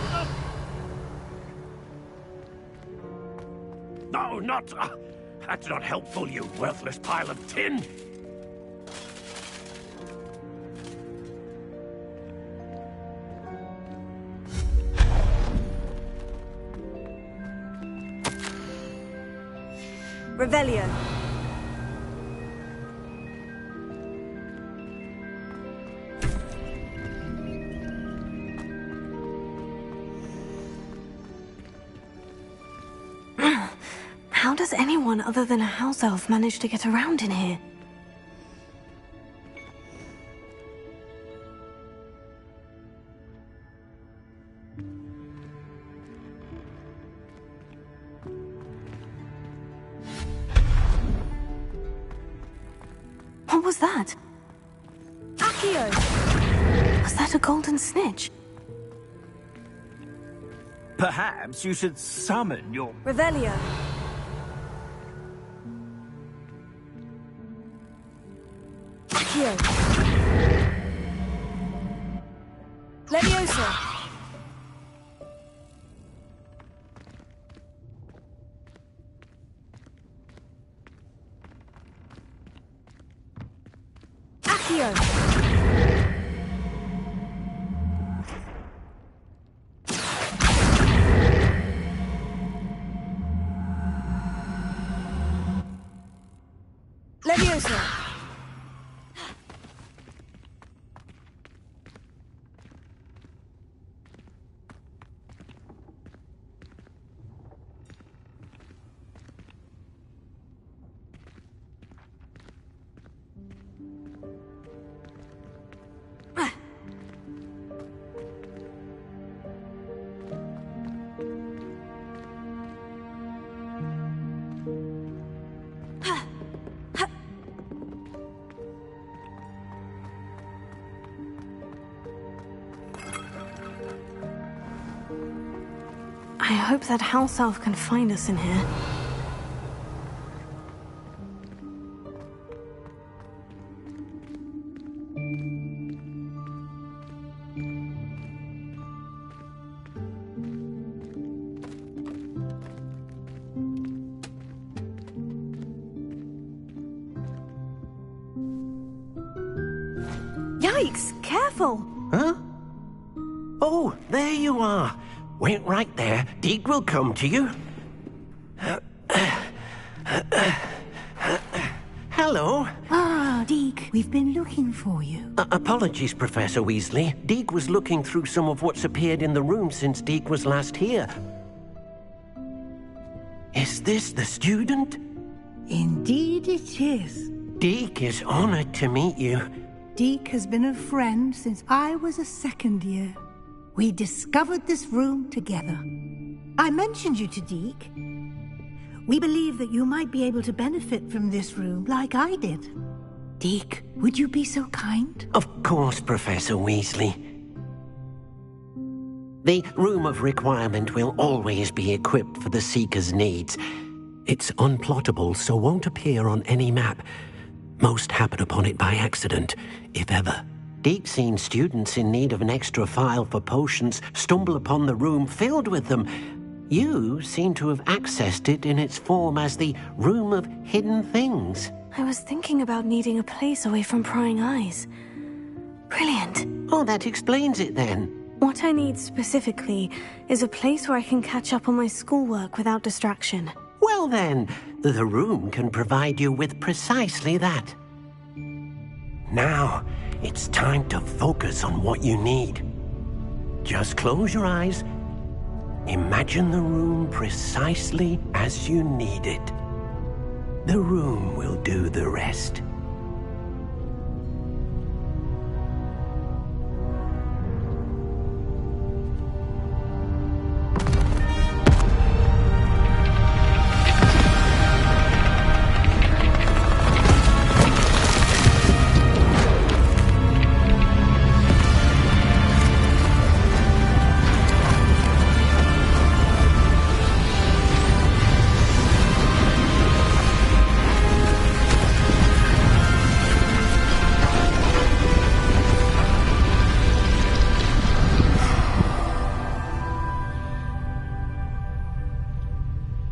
No, not... that's not helpful, you worthless pile of tin! Revelio. How does anyone other than a house elf manage to get around in here? What was that? Accio! Was that a golden snitch? Perhaps you should summon your... Revelio. Accio. Leviosa. Accio. Leviosa. I hope that house elf can find us in here. Yikes, careful! Huh? Oh, there you are. Wait right there. Deke will come to you. Hello. Ah, Deke, we've been looking for you. Apologies, Professor Weasley. Deke was looking through some of what's appeared in the room since Deke was last here. Is this the student? Indeed it is. Deke is honored to meet you. Deke has been a friend since I was a second year. We discovered this room together. I mentioned you to Deke. We believe that you might be able to benefit from this room like I did. Deke, would you be so kind? Of course, Professor Weasley. The Room of Requirement will always be equipped for the Seeker's needs. It's unplottable, so won't appear on any map. Most happen upon it by accident, if ever. Deke's seen students in need of an extra file for potions stumble upon the room filled with them. You seem to have accessed it in its form as the Room of Hidden Things. I was thinking about needing a place away from prying eyes. Brilliant. Oh, that explains it then. What I need specifically is a place where I can catch up on my schoolwork without distraction. Well then, the room can provide you with precisely that. Now, it's time to focus on what you need. Just close your eyes. Imagine the room precisely as you need it. The room will do the rest.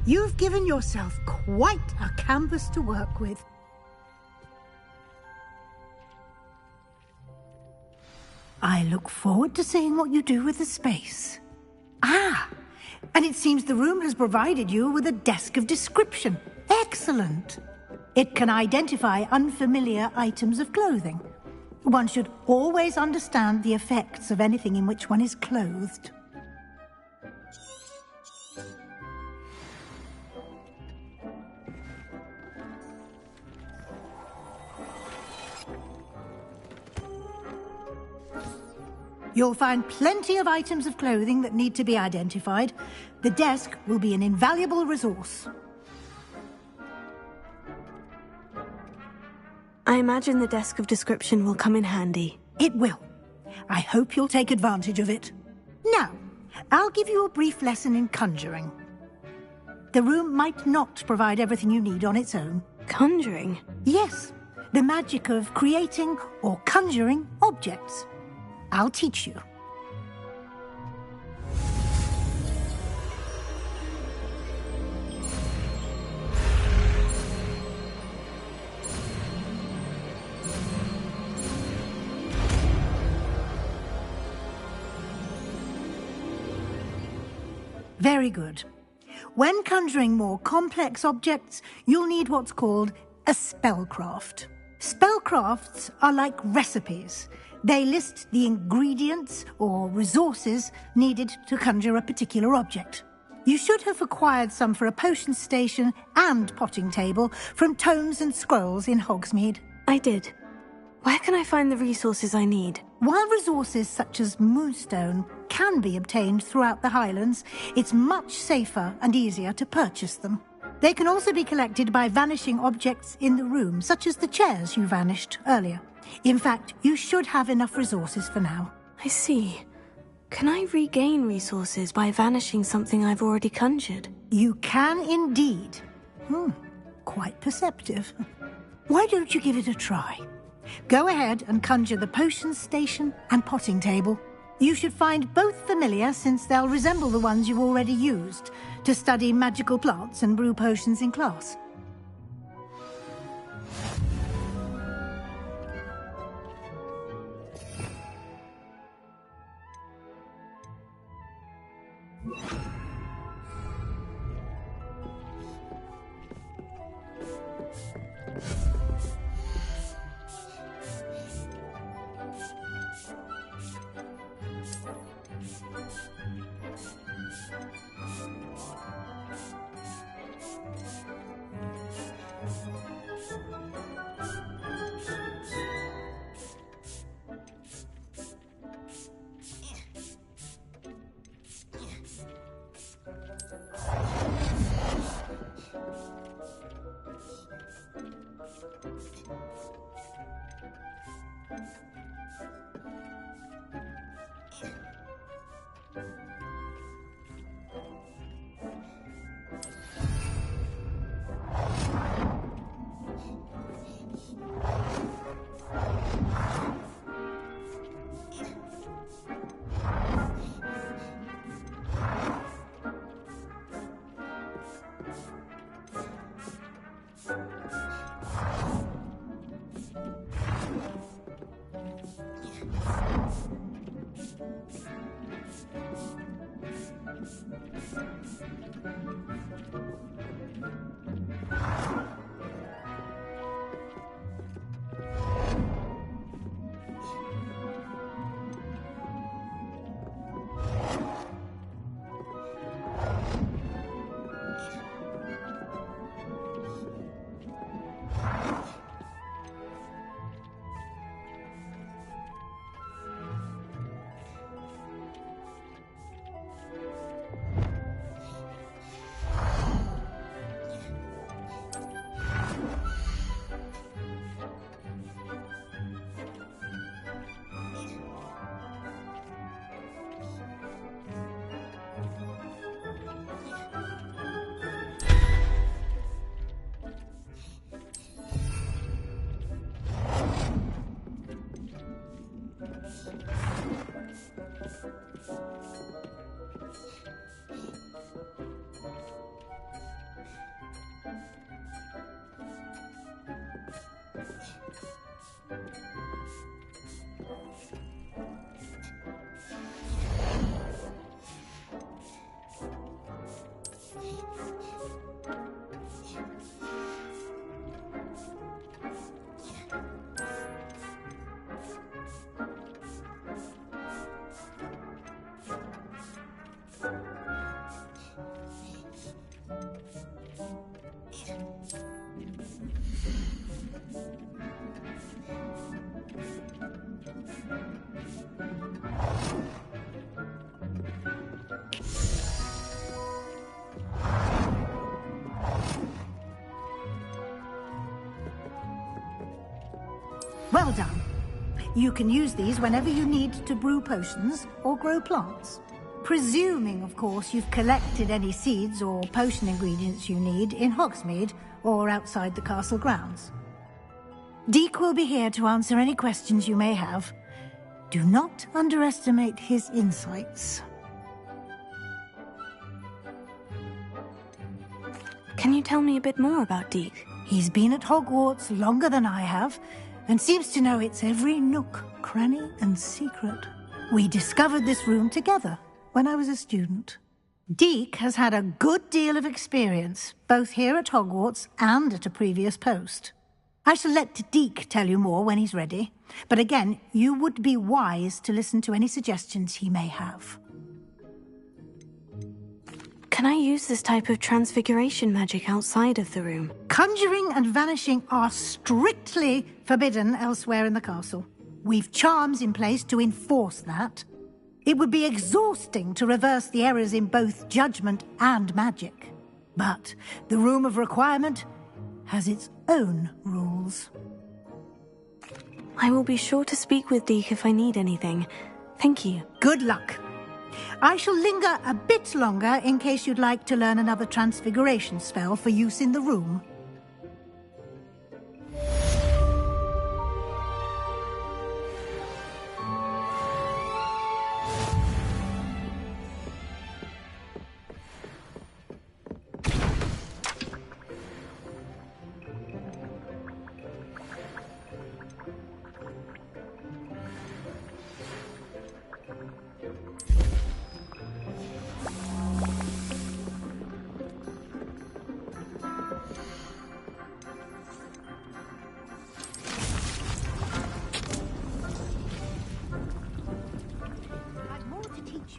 You've given yourself quite a canvas to work with. I look forward to seeing what you do with the space. Ah, and it seems the room has provided you with a desk of description. Excellent. It can identify unfamiliar items of clothing. One should always understand the effects of anything in which one is clothed. You'll find plenty of items of clothing that need to be identified. The desk will be an invaluable resource. I imagine the desk of description will come in handy. It will. I hope you'll take advantage of it. Now, I'll give you a brief lesson in conjuring. The room might not provide everything you need on its own. Conjuring? Yes, the magic of creating or conjuring objects. I'll teach you. Very good. When conjuring more complex objects, you'll need what's called a spellcraft. Spellcrafts are like recipes. They list the ingredients or resources needed to conjure a particular object. You should have acquired some for a potion station and potting table from tomes and scrolls in Hogsmeade. I did. Where can I find the resources I need? While resources such as moonstone can be obtained throughout the Highlands, it's much safer and easier to purchase them. They can also be collected by vanishing objects in the room, such as the chairs you vanished earlier. In fact, you should have enough resources for now. I see. Can I regain resources by vanishing something I've already conjured? You can indeed. Quite perceptive. Why don't you give it a try? Go ahead and conjure the potion station and potting table. You should find both familiar, since they'll resemble the ones you've already used to study magical plants and brew potions in class. Well done. You can use these whenever you need to brew potions or grow plants. Presuming, of course, you've collected any seeds or potion ingredients you need in Hogsmeade or outside the castle grounds. Deek will be here to answer any questions you may have. Do not underestimate his insights. Can you tell me a bit more about Deek? He's been at Hogwarts longer than I have, and seems to know its every nook, cranny, and secret. We discovered this room together when I was a student. Deek has had a good deal of experience, both here at Hogwarts and at a previous post. I shall let Deek tell you more when he's ready, but again, you would be wise to listen to any suggestions he may have. Can I use this type of transfiguration magic outside of the room? Conjuring and vanishing are strictly forbidden elsewhere in the castle. We've charms in place to enforce that. It would be exhausting to reverse the errors in both judgment and magic. But the Room of Requirement has its own rules. I will be sure to speak with Deek if I need anything. Thank you. Good luck. I shall linger a bit longer in case you'd like to learn another transfiguration spell for use in the room.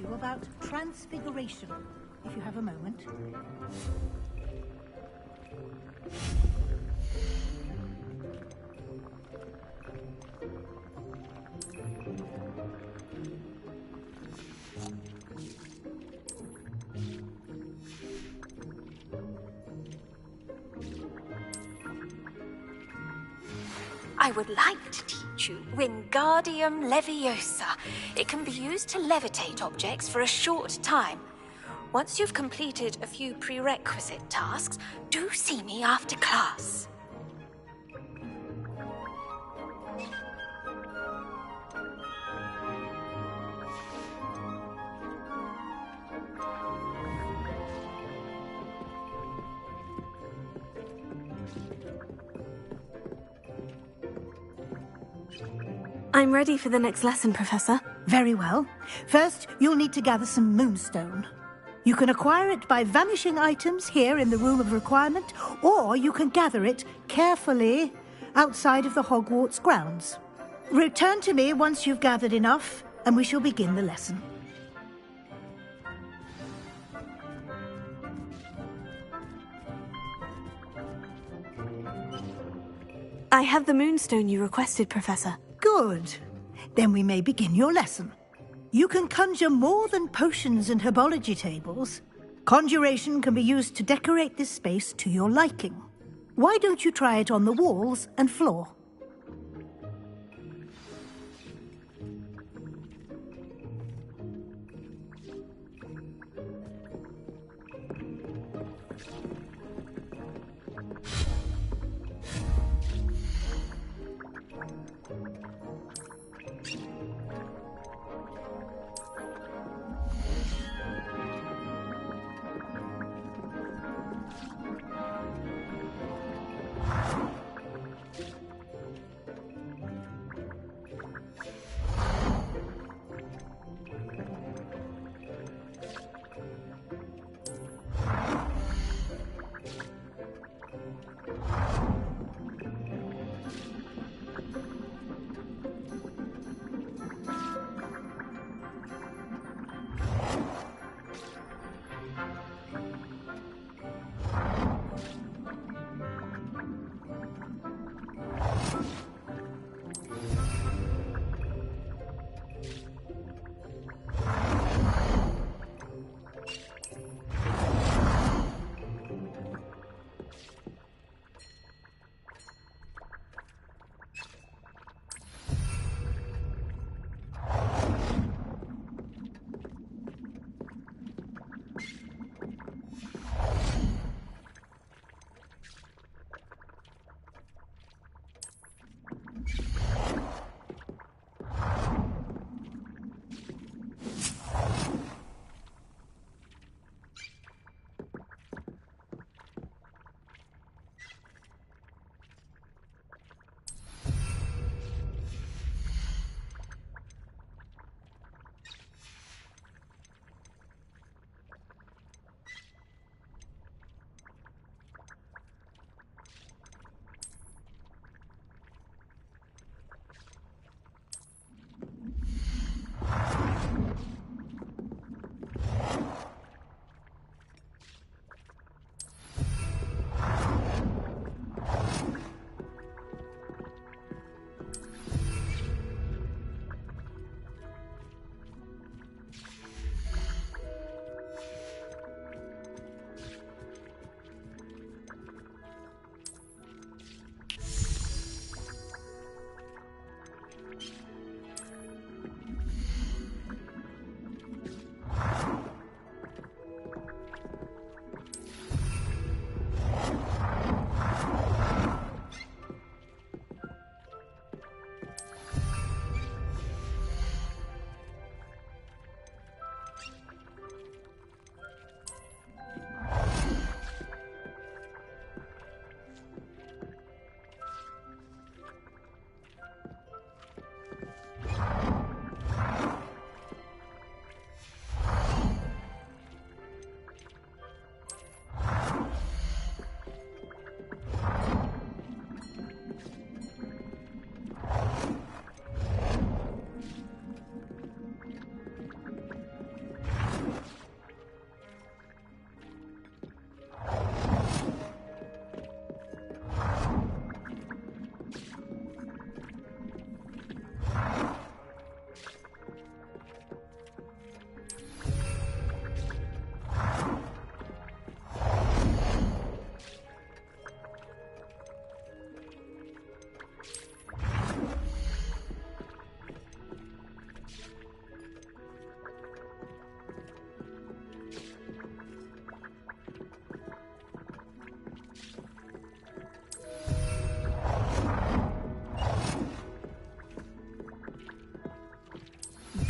you about transfiguration, if you have a moment. I would like to teach you Wingardium Leviosa. It can be used to levitate objects for a short time. Once you've completed a few prerequisite tasks, do see me after class. I'm ready for the next lesson, Professor. Very well. First, you'll need to gather some moonstone. You can acquire it by vanishing items here in the Room of Requirement, or you can gather it carefully outside of the Hogwarts grounds. Return to me once you've gathered enough, and we shall begin the lesson. I have the moonstone you requested, Professor. Good. Then we may begin your lesson. You can conjure more than potions and herbology tables. Conjuration can be used to decorate this space to your liking. Why don't you try it on the walls and floor?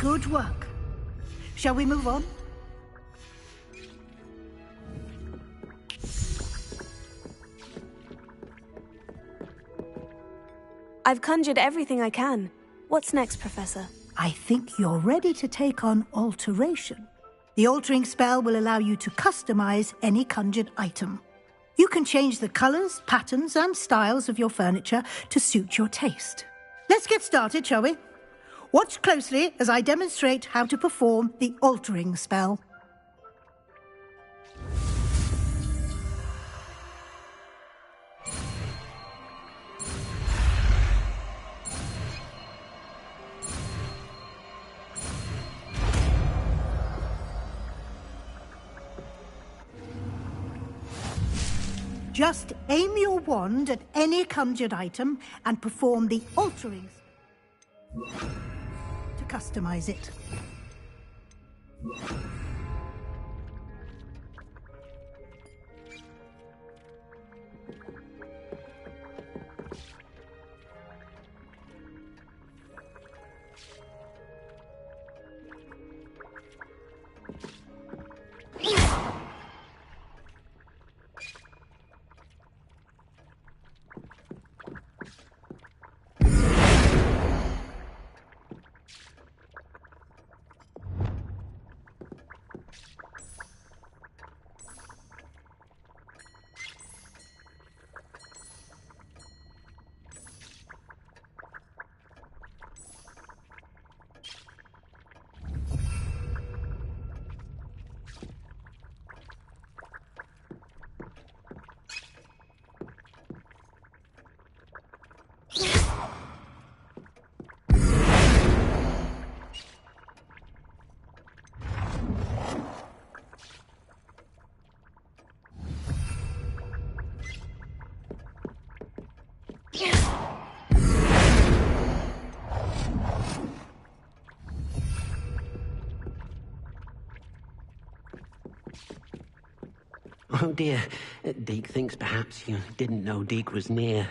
Good work. Shall we move on? I've conjured everything I can. What's next, Professor? I think you're ready to take on alteration. The altering spell will allow you to customize any conjured item. You can change the colors, patterns, and styles of your furniture to suit your taste. Let's get started, shall we? Watch closely as I demonstrate how to perform the altering spell. Just aim your wand at any conjured item and perform the alterings to customize it. Oh dear, Deke thinks perhaps you didn't know Deke was near.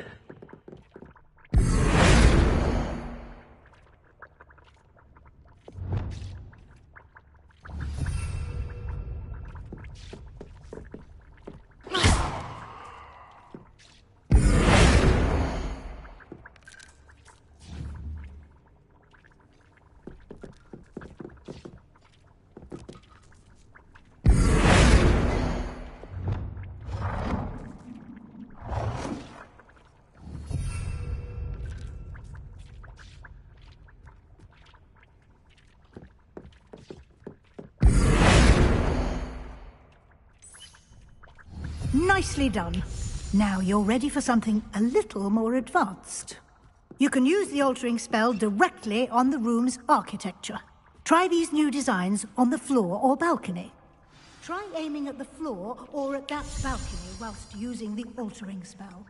Nicely done. Now you're ready for something a little more advanced. You can use the altering spell directly on the room's architecture. Try these new designs on the floor or balcony. Try aiming at the floor or at that balcony whilst using the altering spell.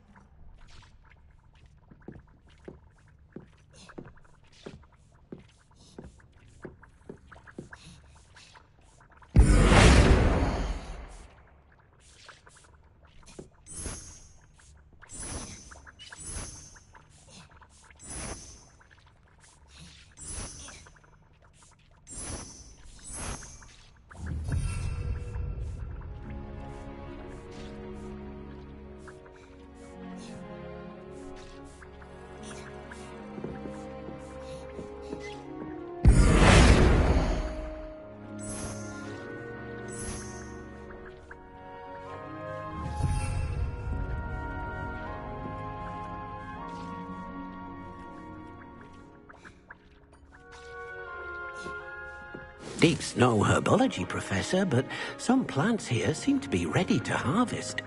Deke's no herbology professor, but some plants here seem to be ready to harvest.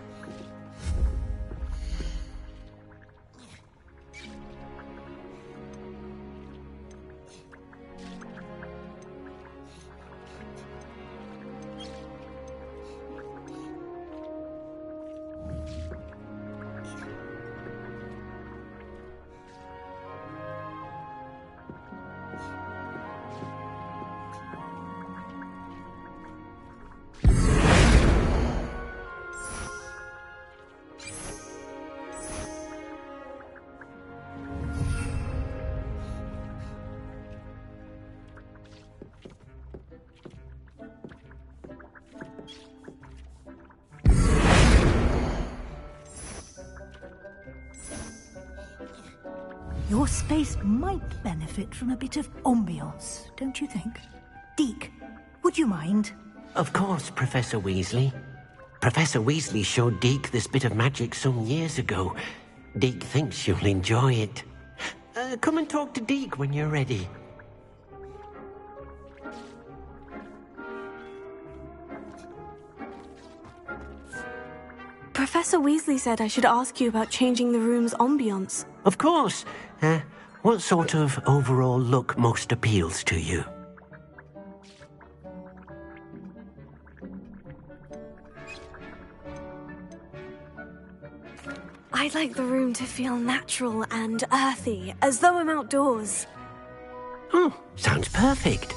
Your space might benefit from a bit of ambiance, don't you think? Deke, would you mind? Of course, Professor Weasley. Professor Weasley showed Deke this bit of magic some years ago. Deke thinks you'll enjoy it. Come and talk to Deke when you're ready. Professor Weasley said I should ask you about changing the room's ambiance. Of course. What sort of overall look most appeals to you? I'd like the room to feel natural and earthy, as though I'm outdoors. Oh, sounds perfect.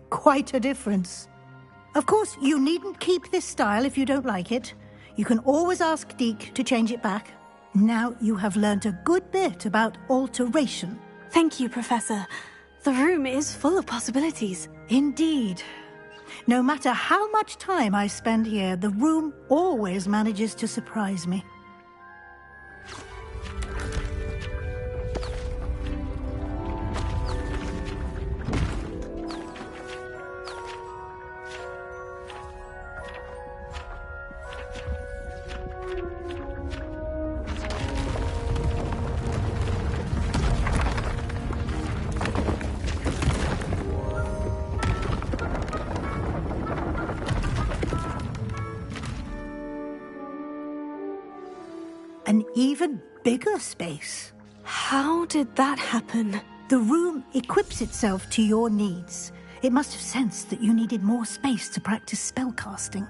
Quite a difference. Of course, you needn't keep this style if you don't like it. You can always ask Deke to change it back. Now you have learnt a good bit about alteration. Thank you, Professor. The room is full of possibilities. Indeed. No matter how much time I spend here, the room always manages to surprise me. An even bigger space. How did that happen? The room equips itself to your needs. It must have sensed that you needed more space to practice spellcasting.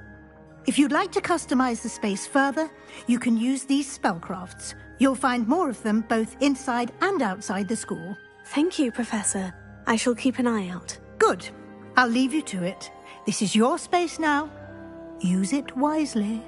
If you'd like to customize the space further, you can use these spellcrafts. You'll find more of them both inside and outside the school. Thank you, Professor. I shall keep an eye out. Good. I'll leave you to it. This is your space now. Use it wisely.